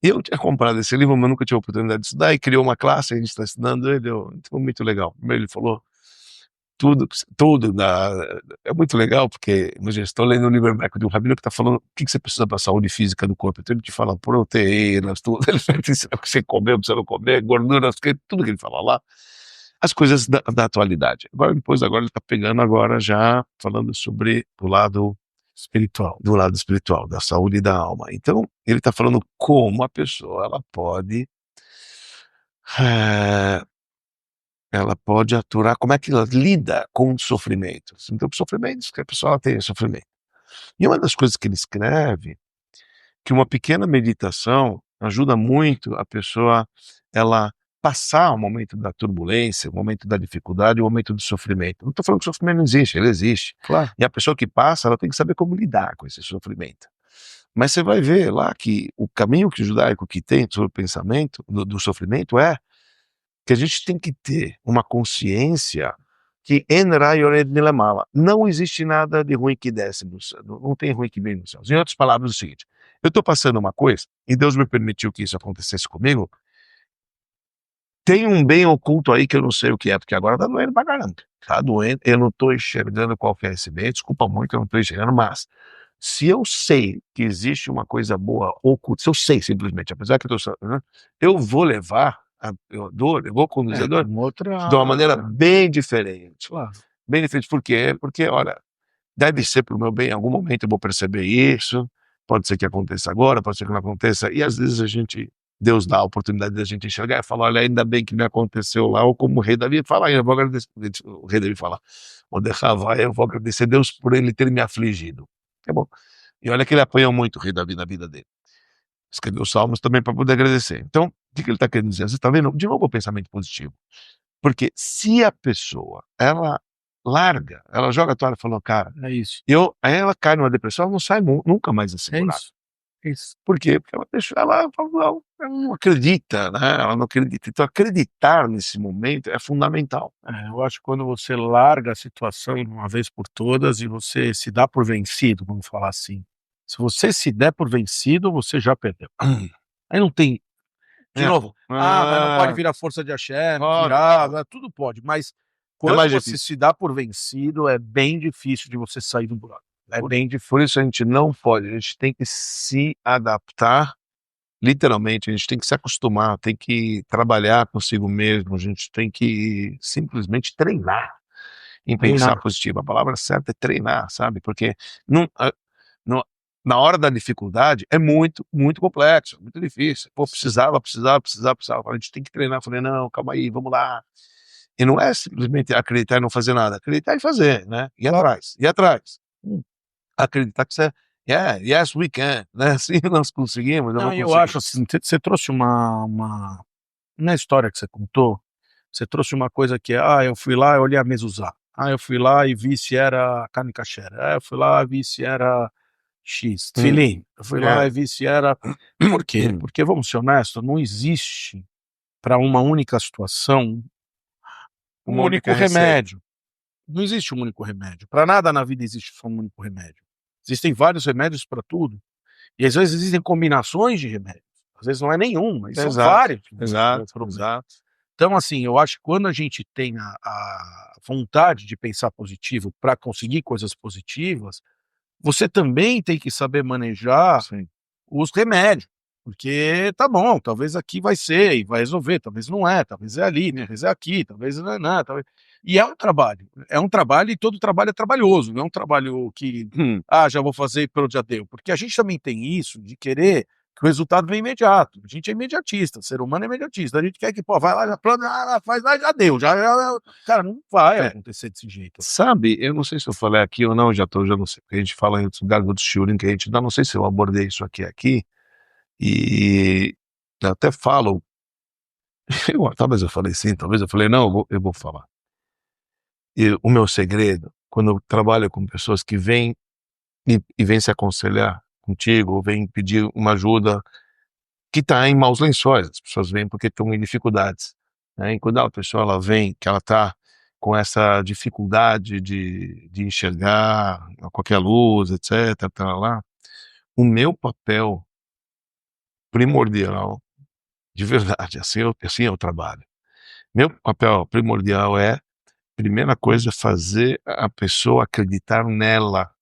E eu tinha comprado esse livro, mas nunca tive a oportunidade de estudar, e criou uma classe, a gente está estudando ele, foi muito legal. Primeiro ele falou tudo é muito legal, porque imagina, estou lendo um livro hebraico de um rabino que está falando o que você precisa para a saúde física do corpo. Então ele te fala proteínas, tudo, ele vai te ensinar o que você comer, o que você não comer, gorduras, tudo que ele fala lá, as coisas da atualidade. Agora ele está pegando agora já, falando sobre o lado espiritual. do lado espiritual, da saúde da alma. Então, ele está falando como a pessoa eh, ela pode aturar, como é que ela lida com os sofrimentos. Então, os sofrimentos que a pessoa tem sofrimento. E uma das coisas que ele escreve, que uma pequena meditação ajuda muito a pessoa, ela passar o momento da turbulência, o momento da dificuldade, o momento do sofrimento. Não estou falando que o sofrimento não existe, ele existe. Claro. E a pessoa que passa, ela tem que saber como lidar com esse sofrimento. Mas você vai ver lá que o caminho que o judaico que tem sobre o pensamento do sofrimento é que a gente tem que ter uma consciência que en ra yored milamala. Não existe nada de ruim que desce do céu, não tem ruim que vem do céu. Em outras palavras, é o seguinte: eu estou passando uma coisa e Deus me permitiu que isso acontecesse comigo. Tem um bem oculto aí que eu não sei o que é, porque agora tá doendo pra caramba. Tá doendo, eu não tô enxergando qual que é esse bem, desculpa muito, eu não tô enxergando, mas se eu sei que existe uma coisa boa oculta, se eu sei simplesmente, apesar que eu tô, né, eu vou levar a dor, eu vou conduzir a dor de uma maneira bem diferente. Claro. Bem diferente, por quê? Porque, olha, deve ser para o meu bem, em algum momento eu vou perceber isso, pode ser que aconteça agora, pode ser que não aconteça, e às vezes Deus dá a oportunidade da gente enxergar e falar, olha, ainda bem que me aconteceu lá, ou como o rei Davi fala, eu vou agradecer, o rei Davi fala, o derravar, eu vou agradecer a Deus por ele ter me afligido. É bom. E olha que ele apanhou muito o rei Davi na vida dele. Escreveu os salmos também para poder agradecer. Então, o que ele está querendo dizer? Você está vendo? De novo o pensamento positivo. Porque se a pessoa, ela larga, ela joga a toalha e fala, cara, É isso. aí ela cai numa depressão, ela não sai nunca mais desse É buraco. isso. É isso. Por quê? Porque ela não acredita, né? Ela não acredita. Então, acreditar nesse momento é fundamental. Eu acho que quando você larga a situação de uma vez por todas e você se dá por vencido, vamos falar assim. Se você se der por vencido, você já perdeu. Aí não tem. De novo, mas não pode virar força de axé, não Pode, virar, tudo pode, mas quando mais você difícil. se dá por vencido, é bem difícil de você sair do buraco. É bem difícil. Por isso a gente não pode, a gente tem que se adaptar, literalmente, a gente tem que se acostumar, tem que trabalhar consigo mesmo, a gente tem que simplesmente treinar em pensar Treinar. positivo. A palavra certa é treinar, sabe? Porque não, não- na hora da dificuldade é muito, muito complexo, muito difícil. Pô, precisava. A gente tem que treinar. Eu falei, não, calma aí, vamos lá. E não é simplesmente acreditar e não fazer nada, acreditar e fazer, né? Ir Claro. atrás, ir atrás. Acreditar que você, yes, we can, né? Sim, nós conseguimos, Não, vamos eu conseguir. acho assim, você trouxe na história que você contou, você trouxe uma coisa que é, eu fui lá e olhei a mezuzá. Eu fui lá e vi se era carne kasher. Eu fui lá e vi se era X, tefilim. Eu fui lá e vi se era... Por quê? Porque, vamos ser honestos, não existe para uma única situação um Uma único única receita. remédio. Não existe um único remédio. Para nada na vida existe só um único remédio. Existem vários remédios para tudo. E às vezes existem combinações de remédios. Às vezes não é nenhum, mas são Exato, vários. exato. Então, assim, eu acho que quando a gente tem a vontade de pensar positivo para conseguir coisas positivas, você também tem que saber manejar Sim. os remédios. Porque tá bom, talvez aqui vai ser e vai resolver, talvez não é, talvez é ali, talvez é aqui, talvez não é nada. Talvez... E é um trabalho e todo trabalho é trabalhoso, não é um trabalho que, já vou fazer e pronto, já deu. Porque a gente também tem isso de querer que o resultado venha imediato. A gente é imediatista, o ser humano é imediatista. A gente quer que, vai lá, já planta, faz lá, já deu. Cara, não vai acontecer desse jeito. Sabe, eu não sei se eu falei aqui ou não, já não sei, porque a gente fala em outros lugares, outros shiurim que a gente dá, não sei se eu abordei isso aqui, e eu até falo, talvez eu falei sim, talvez eu falei não, eu vou falar. E o meu segredo, quando eu trabalho com pessoas que vêm e vêm se aconselhar contigo, ou vêm pedir uma ajuda, que está em maus lençóis, as pessoas vêm porque estão em dificuldades, né? E quando a pessoa ela vem, que ela está com essa dificuldade de enxergar a qualquer luz, etc, tá lá, o meu papel primordial, de verdade, assim eu trabalho. Meu papel primordial é, primeira coisa, fazer a pessoa acreditar nela.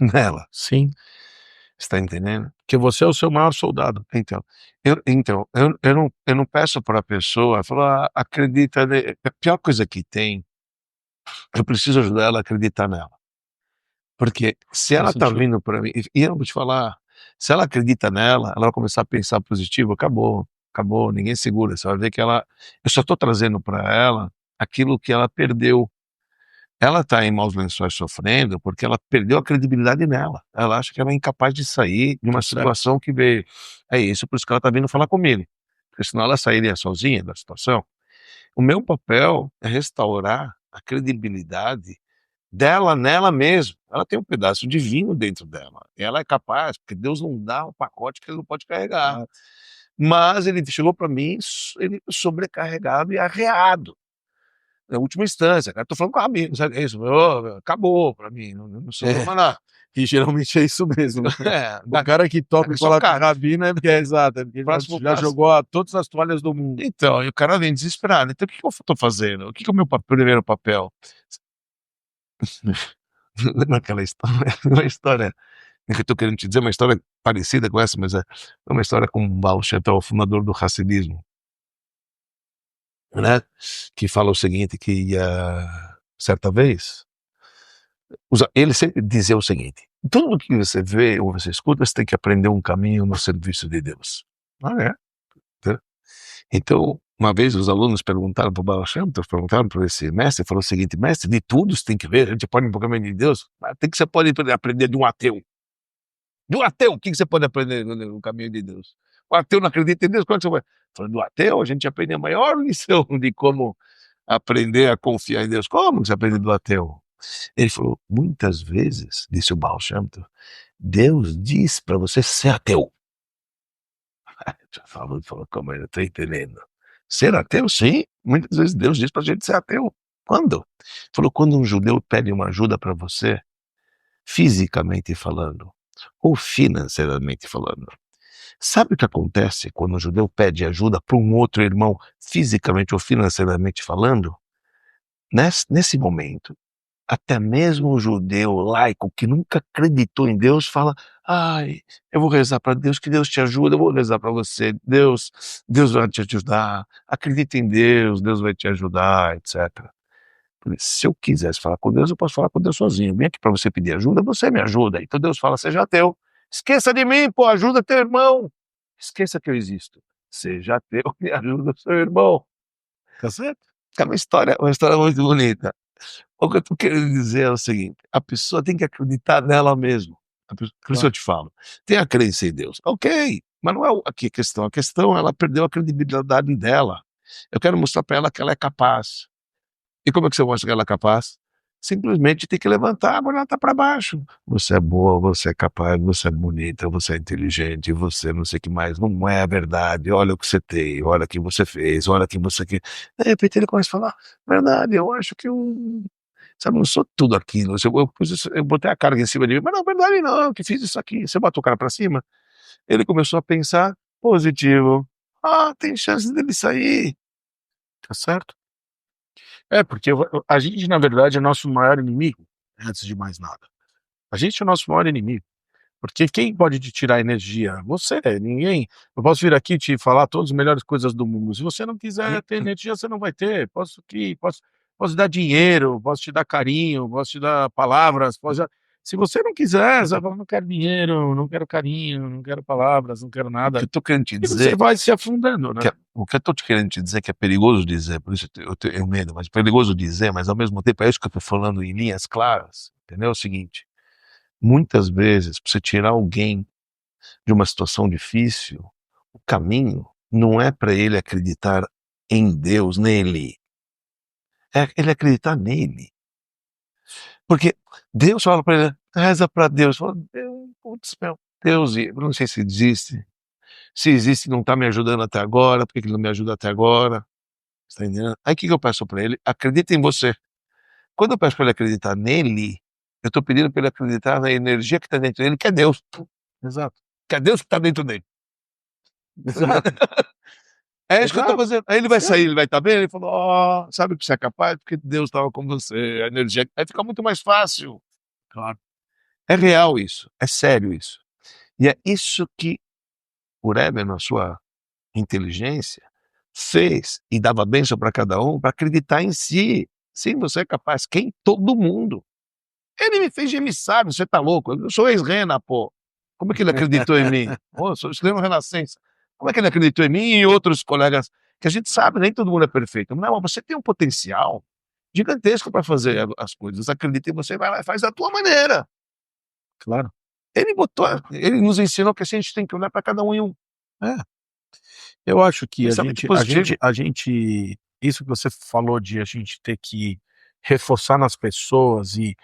Nela. Sim. Está entendendo? Porque você é o seu maior soldado. Então, eu não peço para a pessoa falar, acredita, a pior coisa que tem, eu preciso ajudar ela a acreditar nela. Porque se ela tá sentido. vindo para mim, e eu vou te falar, se ela acredita nela, ela vai começar a pensar positivo, acabou, ninguém segura. Você vai ver que eu só tô trazendo para ela aquilo que ela perdeu. Ela tá em maus lençóis sofrendo porque ela perdeu a credibilidade nela. Ela acha que ela é incapaz de sair de uma Tá certo. situação que veio. É isso, por isso que ela tá vindo falar comigo. Porque senão ela sairia sozinha da situação. O meu papel é restaurar a credibilidade dela nela mesma. Ela tem um pedaço divino dentro dela. Ela é capaz, porque Deus não dá um pacote que ele não pode carregar. Mas ele chegou para mim, ele sobrecarregado e arreado. Na última instância, cara, tô falando com amigo, sabe, é isso, acabou pra mim, não sobrou mais nada. E geralmente é isso mesmo, né? É, O cara que toca e fala com socado. rabino é porque é exato, é porque ele Próximo já passo. jogou todas as toalhas do mundo. Então, e o cara vem desesperado. Então, o que que eu tô fazendo? O que que é o meu primeiro papel? Lembra aquela história? Uma história que eu tô querendo te dizer, uma história parecida com essa, mas é uma história com o Baal Shem Tov, o fundador do Hassidismo, né? Que fala o seguinte, que certa vez, ele sempre dizia o seguinte: tudo que você vê ou você escuta, você tem que aprender um caminho no serviço de Deus. Ah, é? Tá. Então, uma vez os alunos perguntaram para o Baal Shem Tov, perguntaram para esse mestre, falou o seguinte: mestre, de tudo você tem que ver, a gente pode ir para o caminho de Deus, mas tem que você pode aprender de um ateu. De um ateu, o que você pode aprender no caminho de Deus? O ateu não acredita em Deus, como é que você vai? Falando do ateu, a gente aprende a maior lição de como aprender a confiar em Deus. Como você aprende do ateu? Ele falou, muitas vezes, disse o Baal Shem Tov, Deus diz para você ser ateu. Já falou, como eu não estou entendendo. Ser ateu, sim. Muitas vezes Deus diz para a gente ser ateu. Quando? Falou, quando um judeu pede uma ajuda para você, fisicamente falando, ou financeiramente falando. Sabe o que acontece quando um judeu pede ajuda para um outro irmão, fisicamente ou financeiramente falando? Nesse momento, até mesmo o judeu laico que nunca acreditou em Deus fala: ai, eu vou rezar para Deus, que Deus te ajuda, eu vou rezar para você, Deus vai te ajudar, acredita em Deus, Deus vai te ajudar, etc. Se eu quisesse falar com Deus, eu posso falar com Deus sozinho. Vem aqui para você pedir ajuda, você me ajuda. Então Deus fala: seja ateu. Esqueça de mim, pô, ajuda teu irmão. Esqueça que eu existo. Seja ateu, me ajuda seu irmão. Tá certo? É uma história muito bonita. O que eu estou querendo dizer é o seguinte: a pessoa tem que acreditar nela mesma. Por isso eu Claro. te falo, tem a crença em Deus. Ok, mas não é aqui a questão. A questão, ela perdeu a credibilidade dela. Eu quero mostrar para ela que ela é capaz. E como é que você mostra que ela é capaz? Simplesmente tem que levantar, agora ela está para baixo. Você é boa, você é capaz, você é bonita, você é inteligente, você não sei o que mais. Não é a verdade. Olha o que você tem, olha o que você fez, olha o que você quer. De repente ele começa a falar: verdade, eu acho que eu. Sabe, eu não sou tudo aquilo. Eu botei a carga em cima de mim, mas não, verdade não, eu que fiz isso aqui. Você botou o cara para cima. Ele começou a pensar positivo. Ah, tem chance dele sair. Tá certo? É, porque a gente, na verdade, é nosso maior inimigo, antes de mais nada. A gente é o nosso maior inimigo. Porque quem pode te tirar energia? Você, ninguém. Eu posso vir aqui te falar todas as melhores coisas do mundo. Se você não quiser ter energia, você não vai ter. Posso te dar dinheiro, posso te dar carinho, posso te dar palavras. Se você não quiser, você vai falar: não quero dinheiro, não quero carinho, não quero palavras, não quero O que nada. eu estou querendo te E você dizer, vai se afundando, né? o que eu estou te querendo te dizer que é perigoso dizer, por isso eu tenho medo, mas perigoso dizer, mas ao mesmo tempo é isso que eu estou falando em linhas claras, entendeu? É o seguinte, muitas vezes, para você tirar alguém de uma situação difícil, o caminho não é para ele acreditar em Deus, nele, é ele acreditar nele. Porque Deus fala para ele, reza para Deus, fala, Deus, putz, meu Deus, eu não sei se existe. Se existe, não está me ajudando até agora, por que ele não me ajuda até agora? Você tá entendendo? Aí o que eu peço para ele? Acredita em você. Quando eu peço para ele acreditar nele, eu estou pedindo para ele acreditar na energia que está dentro dele, que é Deus. Exato. Que é Deus que está dentro dele. Exato. É isso que eu estou Exato. fazendo. Aí ele vai sair, ele vai estar bem, ele falou, ó, sabe que você é capaz? Porque Deus estava com você, a energia. Aí fica muito mais fácil. Claro. É real isso, é sério isso. E é isso que o Rebbe, na sua inteligência, fez e dava bênção para cada um para acreditar em si. Sim, você é capaz. Quem? Todo mundo. Ele me fez emissário, você tá louco? Eu sou ex-Rena, pô. Como é que ele acreditou em mim? Pô, eu sou extremo renascença. Como é que ele acreditou em mim e em outros colegas? Que a gente sabe, nem todo mundo é perfeito. Não, você tem um potencial gigantesco para fazer as coisas. Acredita em você, vai lá e faz da tua maneira. Claro. Ele nos ensinou que a gente tem que olhar para cada um em um. É. Eu acho que Pensamento positivo. isso que você falou de a gente ter que reforçar nas pessoas e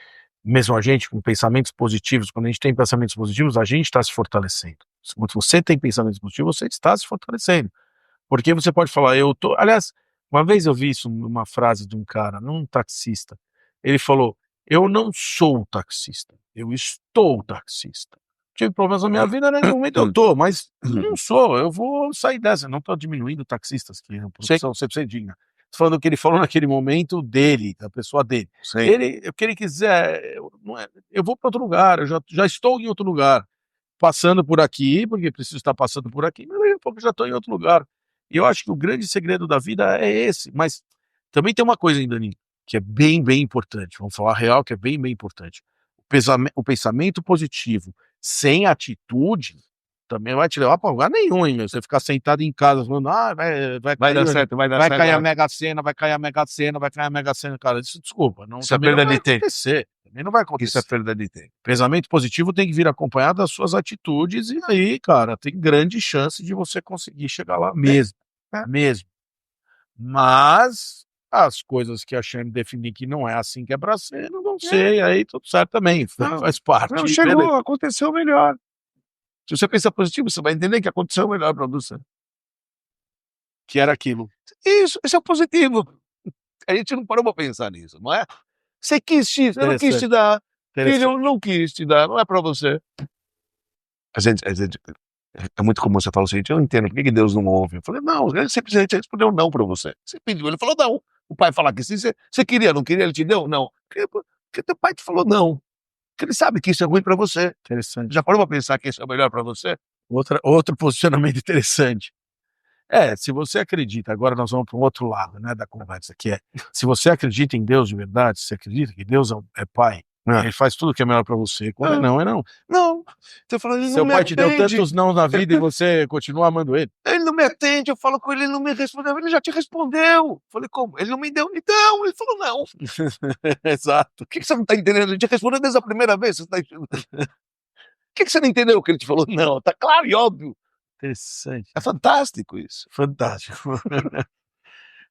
mesmo a gente com pensamentos positivos, quando a gente tem pensamentos positivos, a gente está se fortalecendo. Quando você tem pensamentos positivos, você está se fortalecendo. Porque você pode falar, eu tô. Aliás, uma vez eu vi isso numa frase de um cara, num taxista. Ele falou: eu não sou taxista, eu estou taxista. Tive problemas na minha vida, né? No momento eu tô, mas não sou, eu vou sair dessa. Não estou diminuindo taxistas, que é uma profissão 100% digna. Estou falando o que ele falou naquele momento dele, da pessoa dele. O que ele quiser, eu vou para outro lugar, eu já estou em outro lugar, passando por aqui, porque preciso estar passando por aqui, mas daqui a pouco eu já estou em outro lugar. E eu acho que o grande segredo da vida é esse. Mas também tem uma coisa, hein, Dani, que é bem, bem importante. Vamos falar real, que é bem, bem importante. O pensamento positivo sem atitude também não vai te levar para lugar nenhum, hein, meu? Você ficar sentado em casa falando, vai Vai dar cair, certo, vai dar vai certo. cair a Mega Sena, vai cair a Mega Sena, vai cair a Mega Sena, cara. Isso, desculpa, não, Isso é também não perda vai de tempo. acontecer. Também não vai Isso acontecer. é perda de tempo. Pensamento positivo tem que vir acompanhado das suas atitudes e aí, cara, tem grande chance de você conseguir chegar lá mesmo. Mesmo. Mas as coisas que a Shane definir que não é assim que é pra ser, não vão ser, e aí tudo certo também, faz parte. Não, chegou, aconteceu melhor. Se você pensar positivo, você vai entender que aconteceu melhor para você. Que era aquilo. Isso, esse é o positivo. A gente não parou para pensar nisso, não é? Você quis X, eu não quis te dar. Filho, eu não quis te dar, não é para você. A gente, é muito comum você falar o seguinte, eu entendo, por que Deus não ouve? Eu falei, não, ele simplesmente respondeu não para você. Você pediu, ele falou não. O pai falar que sim, você queria, não queria, ele te deu? Não. Porque teu pai te falou não. Porque ele sabe que isso é ruim para você. Interessante. Já parou para pensar que isso é o melhor para você? Outro posicionamento interessante. Se você acredita, agora nós vamos para um outro lado, né, da conversa, que é, se você acredita em Deus de verdade, se você acredita que Deus é pai, ele faz tudo que é melhor pra você, quando não, é não. Não. Você fala, ele Seu não pai me te deu atende. tantos não na vida e você continua amando ele. Ele não me atende, eu falo com ele, ele não me respondeu, ele já te respondeu. Falei, como? Ele não me deu, então, ele falou não. Exato. O que você não tá entendendo? Ele te respondeu desde a primeira vez, você tá entendendo? O que você não entendeu que ele te falou não? Tá claro e óbvio. Interessante. É fantástico isso. Fantástico.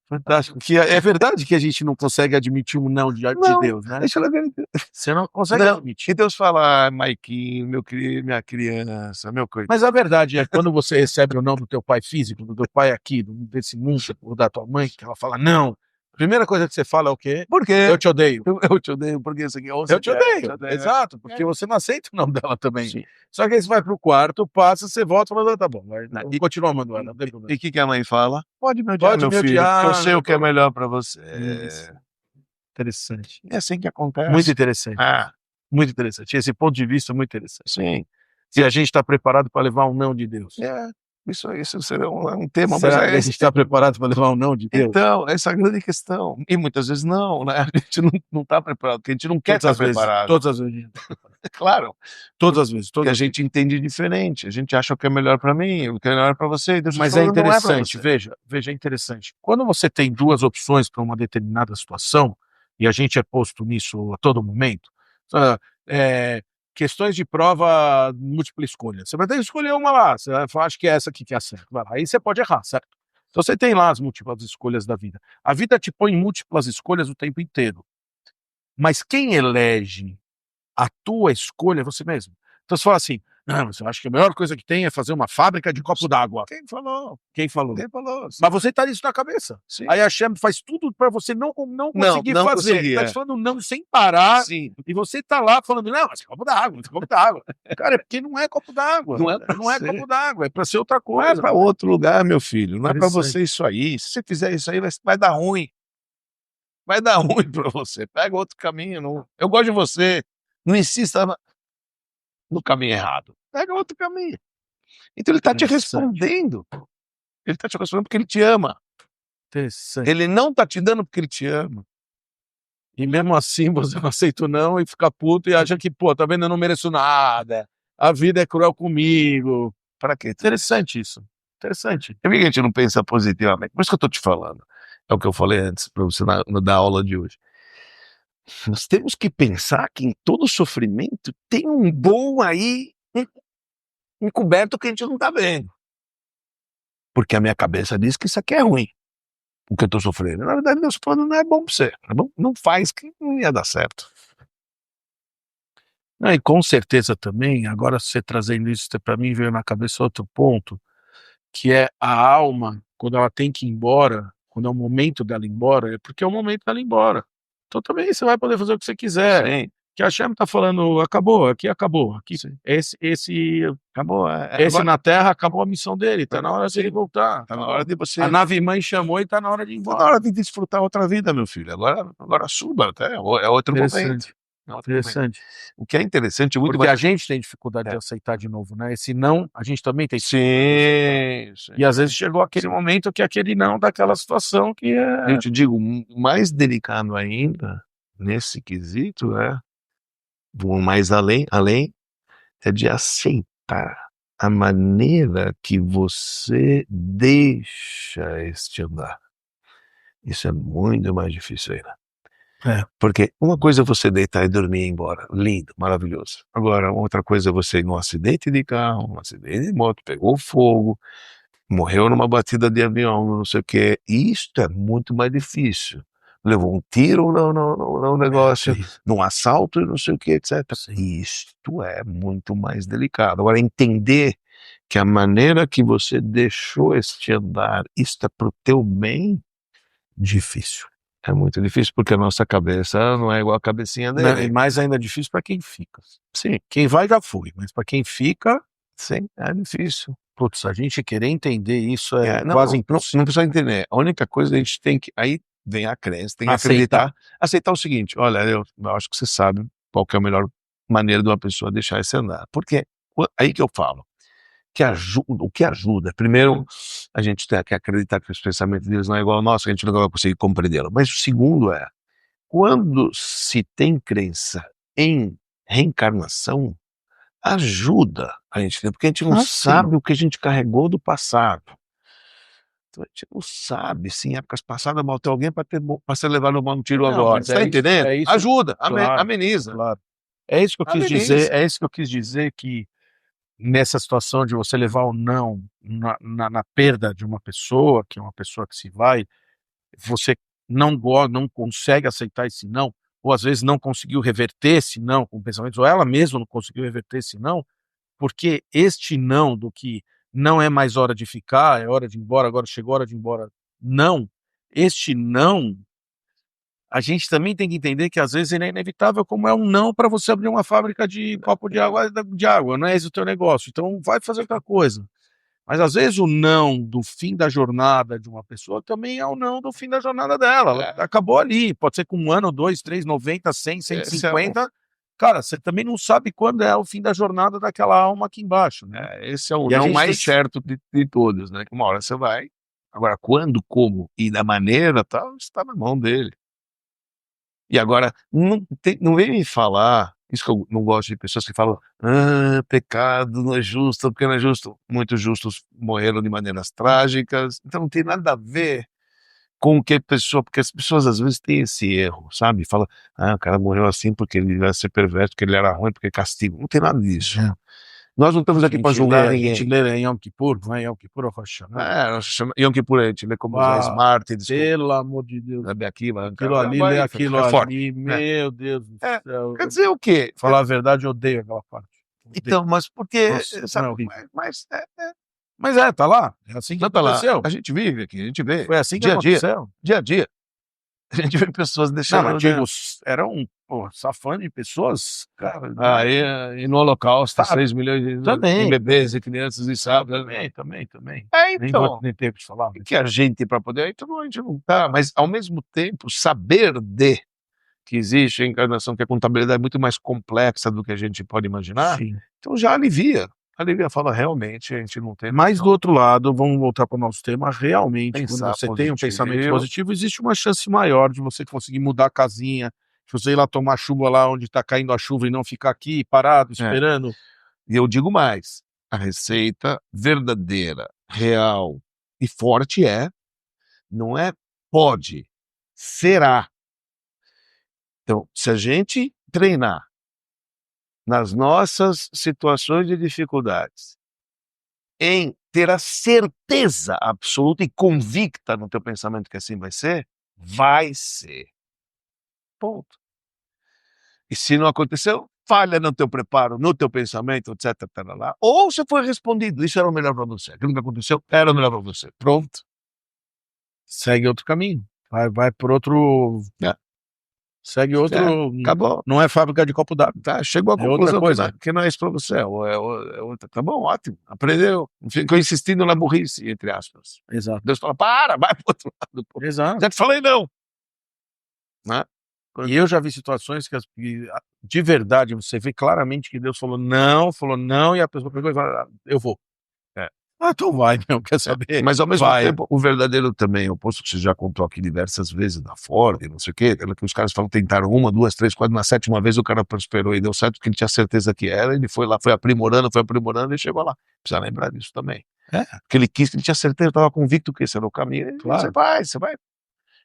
Fantástico. Que é verdade que a gente não consegue admitir um não de Deus, né? Deixa eu ver. Você não consegue admitir. E Deus fala, Maiquinho, minha criança, meu coitado. Mas a verdade é, quando você recebe o não do teu pai físico, do teu pai aqui, desse mundo, ou da tua mãe, que ela fala não, a primeira coisa que você fala é o quê? Por quê? Eu te odeio. Eu te odeio, porque isso aqui é Eu te odeio. Exato, porque você não aceita o nome dela também. Sim. Só que aí você vai pro quarto, passa, você volta e fala, tá bom, vai, continua amando ela, não tem problema. E o que a mãe fala? Pode me odiar, meu filho, eu sei o que é melhor pra você. Isso. Interessante. É assim que acontece. Muito interessante. Muito interessante. Esse ponto de vista é muito interessante. Sim. Se a gente está preparado para levar um não de Deus. Isso será um tema. Será que a gente está preparado para levar um não de Deus? Então, essa é a grande questão. E muitas vezes não, né? A gente não está preparado, porque a gente não quer estar preparado. Todas as vezes. Claro. Todas as vezes. Porque a gente entende diferente. A gente acha o que é melhor para mim, o que é melhor para você. Deus Mas é interessante, veja, é interessante. Quando você tem duas opções para uma determinada situação, e a gente é posto nisso a todo momento, questões de prova múltipla escolha. Você vai ter que escolher uma lá, você acha que é essa aqui que é a certa. Vai lá. Aí você pode errar, certo? Então você tem lá as múltiplas escolhas da vida. A vida te põe múltiplas escolhas o tempo inteiro. Mas quem elege a tua escolha é você mesmo. Então você fala assim, não, mas eu acho que a melhor coisa que tem é fazer uma fábrica de copo d'água. Quem falou? Quem falou? Sim. Mas você tá nisso na cabeça. Sim. Aí a Shem faz tudo para você não conseguir fazer. Conseguir, tá te falando não sem parar. Sim. E você tá lá falando, não, mas é copo d'água, é copo d'água. Cara, é porque não é copo d'água. Não é copo d'água, é para ser outra coisa. Não é para outro lugar, meu filho. Não é para você isso aí. Se você fizer isso aí, vai dar ruim. Vai dar ruim para você. Pega outro caminho. Não... Eu gosto de você. Não insista no caminho errado. Pega outro caminho. Então ele está te respondendo. Ele está te respondendo porque ele te ama. Interessante. Ele não está te dando porque ele te ama. e mesmo assim você não aceita o não e fica puto e acha que, pô, tá vendo, eu não mereço nada, a vida é cruel comigo. Para quê? Interessante isso, interessante. Por que a gente não pensa positivamente? Por isso que eu tô te falando. É o que eu falei antes para você da aula de hoje. Nós temos que pensar que em todo sofrimento tem um bom aí encoberto que a gente não tá vendo. Porque a minha cabeça diz que isso aqui é ruim, o que eu tô sofrendo. Na verdade, Deus falando não é bom pra você, tá bom? Não faz que não ia dar certo. Não, e com certeza também, agora você trazendo isso para mim, veio na cabeça outro ponto, que é a alma, quando ela tem que ir embora, quando é o momento dela ir embora, é porque é o momento dela ir embora. Então também você vai poder fazer o que você quiser. Sim, Que a Hashem está falando, acabou, aqui, sim. esse Acabou. esse Agora na Terra acabou a missão dele, tá na hora de ele voltar. tá na hora de você. A nave mãe chamou e tá na hora de ir Tá na embora. hora de desfrutar outra vida, meu filho. Agora suba, até. É outro momento. Interessante, É outro momento. interessante. O que é interessante, muito Porque a mais. gente tem dificuldade de aceitar de novo, né? Esse não, a gente também tem dificuldade de aceitar. Sim, E às vezes chegou aquele momento que aquele não daquela situação que eu é. te digo, mais delicado ainda, nesse quesito, vou mais além, é de aceitar a maneira que você deixa este andar. Isso é muito mais difícil ainda. Porque uma coisa é você deitar e dormir e ir embora. Lindo, maravilhoso. Agora, outra coisa é você ir num acidente de carro, um acidente de moto, pegou fogo, morreu numa batida de avião, não sei o quê. Isto é muito mais difícil. Levou um tiro no negócio, num assalto e não sei o que, etc. Sim. Isto é muito mais delicado. Agora, entender que a maneira que você deixou este andar, isto é pro teu bem, difícil. É muito difícil, porque a nossa cabeça não é igual a cabecinha Não, dele. e mais ainda difícil para quem fica. Sim, Quem vai já foi, mas para quem fica, sim, é difícil. putz, a gente querer entender isso é Não, quase não impossível. precisa entender. A única coisa a gente tem que. Aí vem a crença, tem que Aceitar. aceitar o seguinte: olha, eu acho que você sabe qual que é a melhor maneira de uma pessoa deixar esse andar. Porque aí que eu falo. O que ajuda, primeiro, a gente tem que acreditar que os pensamentos deles não é igual ao nosso, a gente não vai conseguir compreendê-lo. Mas o segundo quando se tem crença em reencarnação, ajuda a gente, porque a gente não sabe o que a gente carregou do passado. Então a gente não sabe se em épocas passadas matou alguém para ser levado a um tiro agora. Você está entendendo? Ajuda, claro, ameniza. claro. É isso que eu quis Ameniza. dizer, é isso que eu quis dizer, que nessa situação de você levar o não na perda de uma pessoa, que é uma pessoa que se vai, você não consegue aceitar esse não, ou às vezes não conseguiu reverter esse não com pensamentos, ou ela mesma não conseguiu reverter esse não, porque este não do que não é mais hora de ficar, é hora de ir embora, agora chegou a hora de ir embora, não, este não, a gente também tem que entender que às vezes ele é inevitável, como é um não para você abrir uma fábrica de copo de água, não é esse o teu negócio, então vai fazer outra coisa. Mas às vezes o não do fim da jornada de uma pessoa também é o não do fim da jornada dela. Ela acabou ali, pode ser com 1 ano, 2, 3, 90, 100, 150. Cara, você também não sabe quando é o fim da jornada daquela alma aqui embaixo, né? Esse é o E a não gente mais certo de todos, né? Que uma hora você vai. Agora, quando, como e da maneira, tal, está na mão dele. E agora, não vem me falar, isso que eu não gosto de pessoas que falam, pecado não é justo, porque não é justo. Muitos justos morreram de maneiras trágicas, então não tem nada a ver com o que a pessoa, porque as pessoas às vezes têm esse erro, sabe? Fala, o cara morreu assim porque ele ia ser perverso, porque ele era ruim, porque castigo. Não tem nada disso. Nós não estamos aqui para julgar ninguém. A gente lê em Yom Kippur, não é Yom Kippur ou Rosh Hashanah? Yom Kippur a gente lê como Zé Smart, pelo amor de Deus. Aquilo ali, lê aquilo ali, meu Deus do céu. Quer dizer o quê? Falar a verdade, eu odeio aquela parte. Então, mas porque, Nossa, sabe, mas tá lá, é assim que aconteceu. A gente vive aqui, a gente vê. Foi assim que aconteceu. Dia a dia. A gente vê pessoas deixando... Não, mas digo, eram safando de pessoas, cara. E no Holocausto, 6 milhões de bebês e crianças e sábados. Também. Então, Nem tempo de falar. que a gente, para poder... Então a gente não tá, mas ao mesmo tempo, saber que existe a encarnação, que a contabilidade é muito mais complexa do que a gente pode imaginar, Sim. então já alivia. Fala, realmente, a gente não tem... Mas do outro lado, vamos voltar para o nosso tema, realmente, Pensar quando você tem um pensamento positivo, existe uma chance maior de você conseguir mudar a casinha, Se você ir lá tomar chuva lá onde está caindo a chuva e não ficar aqui parado, esperando. E eu digo mais, a receita verdadeira, real e forte não é pode, será. Então, se a gente treinar nas nossas situações de dificuldades, em ter a certeza absoluta e convicta no teu pensamento que assim vai ser, vai ser. Ponto. E se não aconteceu, falha no teu preparo, no teu pensamento, etc. Lá. Ou se foi respondido, isso era o melhor para você. Aquilo que aconteceu era o melhor para você. Pronto. Segue outro caminho. Vai por outro. Segue outro. Acabou. Não é fábrica de copo d'água. Tá, chegou a conclusão outra coisa. que não é isso para você. É outra. Tá bom, ótimo. Aprendeu. Ficou insistindo na burrice, entre aspas. Exato. Deus fala, vai pro outro lado. Pô. Exato. Já te falei não. Né? E eu já vi situações que de verdade você vê claramente que Deus falou não, e a pessoa pegou e falou, eu vou. Então vai, meu, quer saber? Mas ao mesmo tempo, o verdadeiro também, eu posso que você já contou aqui diversas vezes na Ford, não sei o quê, que os caras falam, tentaram 1, 2, 3, 4, na 7ª vez o cara prosperou e deu certo porque ele tinha certeza que era, ele foi lá, foi aprimorando e chegou lá. Precisa lembrar disso também. Porque ele tinha certeza, estava convicto que esse era o caminho. Claro. Você vai.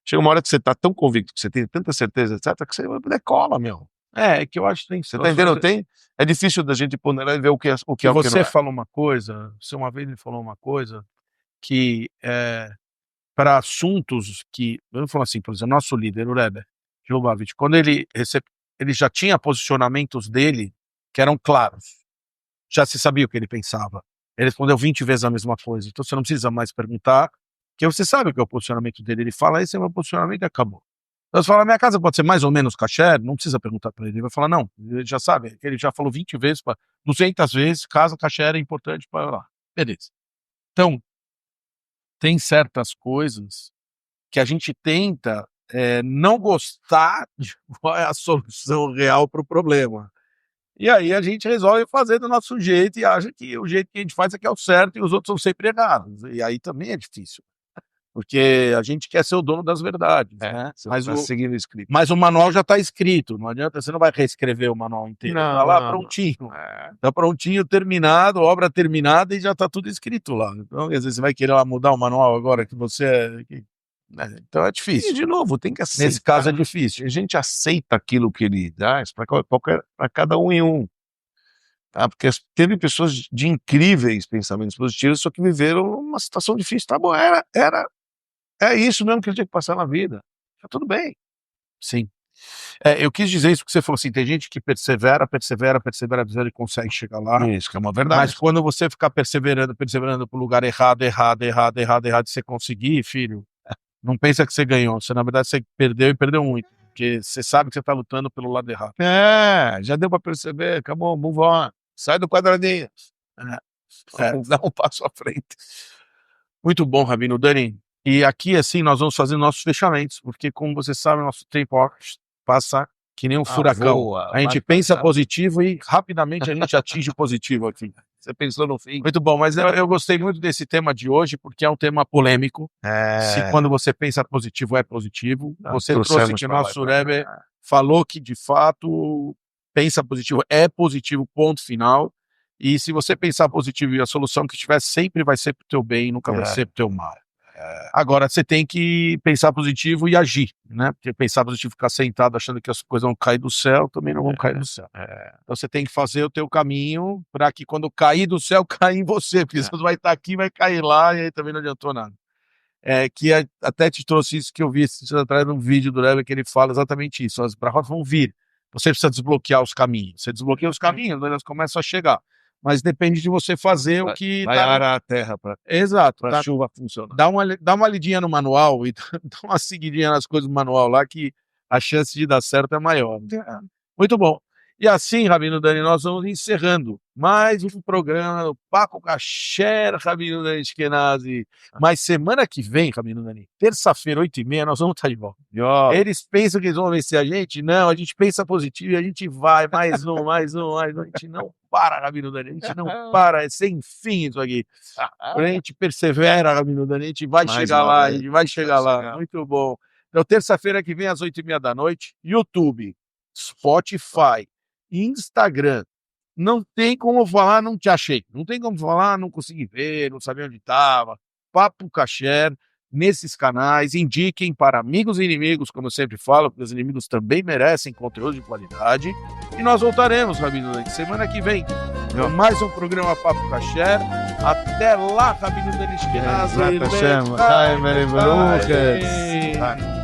Chega uma hora que você está tão convicto, que você tem tanta certeza, etc., que você decola, meu. É que eu acho que tem. Você tá entendendo? É difícil da gente ponderar e ver o que é o que você não é. falou uma coisa, você uma vez me falou uma coisa que para assuntos que, vamos falar assim, por exemplo, nosso líder, o Rebbe Lubavitch, quando ele já tinha posicionamentos dele que eram claros, já se sabia o que ele pensava. Ele respondeu 20 vezes a mesma coisa, então você não precisa mais perguntar, porque você sabe o que é o posicionamento dele. Ele fala, esse é o meu posicionamento e acabou. Então você fala, minha casa pode ser mais ou menos kasher, não precisa perguntar para ele. Ele vai falar, não, ele já sabe, ele já falou 20 vezes, 200 vezes, casa kasher é importante para lá. Beleza. Então, tem certas coisas que a gente tenta não gostar de qual é a solução real para o problema. E aí a gente resolve fazer do nosso jeito e acha que o jeito que a gente faz é que é o certo e os outros são sempre errados. E aí também é difícil. Porque a gente quer ser o dono das verdades, né? Seguindo o script. Mas o manual já está escrito, não adianta, você não vai reescrever o manual inteiro. Está lá prontinho. Está prontinho, terminado, obra terminada e já está tudo escrito lá. Então, às vezes você vai querer lá mudar o manual agora que você então é difícil. E, de novo, tem que aceitar. Nesse caso é difícil. A gente aceita aquilo que ele dá para cada um em um. Tá? Porque teve pessoas de incríveis pensamentos positivos, só que viveram uma situação difícil. Tá bom, é isso mesmo que ele tinha que passar na vida. Tá tudo bem. Sim. Eu quis dizer isso porque você falou assim, tem gente que persevera e consegue chegar lá. Isso, que é uma verdade. Mas quando você ficar perseverando pro lugar errado, e você conseguir, filho, não pensa que você ganhou. Você, na verdade, você perdeu e perdeu muito. Porque você sabe que você tá lutando pelo lado errado. Já deu para perceber. Acabou, move on. Sai do quadradinho. Dá um passo à frente. Muito bom, Rabino Dani. E aqui, assim, nós vamos fazer nossos fechamentos, porque, como você sabe, nosso tempo passa que nem um furacão. A gente pensa positivo e rapidamente a gente atinge o positivo aqui. Você pensou no fim. Muito bom, mas eu gostei muito desse tema de hoje, porque é um tema polêmico. Se quando você pensa positivo, é positivo. Você trouxe que o nosso Rebbe falou que, de fato, pensa positivo, é positivo, ponto final. E se você pensar positivo e a solução que tiver sempre vai ser pro teu bem, nunca vai ser pro teu mal. Agora, você tem que pensar positivo e agir, né? Porque pensar positivo, ficar sentado achando que as coisas vão cair do céu, também não vão cair do céu. Então você tem que fazer o teu caminho para que quando cair do céu, caia em você, porque você vai estar aqui, vai cair lá, e aí também não adiantou nada. Até te trouxe isso que eu vi atrás de um vídeo do Rebbe que ele fala exatamente isso. As brachot vão vir. Você precisa desbloquear os caminhos. Você desbloqueia os caminhos, elas começam a chegar. Mas depende de você fazer o que... Vai arar a terra para a chuva funcionar. Dá uma lidinha no manual e dá uma seguidinha nas coisas do manual lá que a chance de dar certo é maior. Muito bom. E assim, Rabino Dani, nós vamos encerrando mais um programa do Papo Kasher, Rabino Dani Ashkenazi. Mas semana que vem, Rabino Dani, terça-feira, 8h30, nós vamos estar de volta. Eles pensam que eles vão vencer a gente? Não, a gente pensa positivo e a gente vai, mais um. A gente não para, Rabino Dani, a gente não para, é sem fim isso aqui. A gente persevera, Rabino Dani, a gente vai chegar lá, Muito bom. Então, terça-feira que vem, às 8h30 da noite, YouTube, Spotify, Instagram. Não tem como falar, não te achei. Não tem como falar, não consegui ver, não sabia onde estava. Papo Kasher, nesses canais, indiquem para amigos e inimigos, como eu sempre falo, porque os inimigos também merecem conteúdo de qualidade. E nós voltaremos, Rabino Dani, semana que vem, com mais um programa Papo Kasher. Até lá, Rabino Dani Ashkenazi. Hashem, Chaim, Baruch.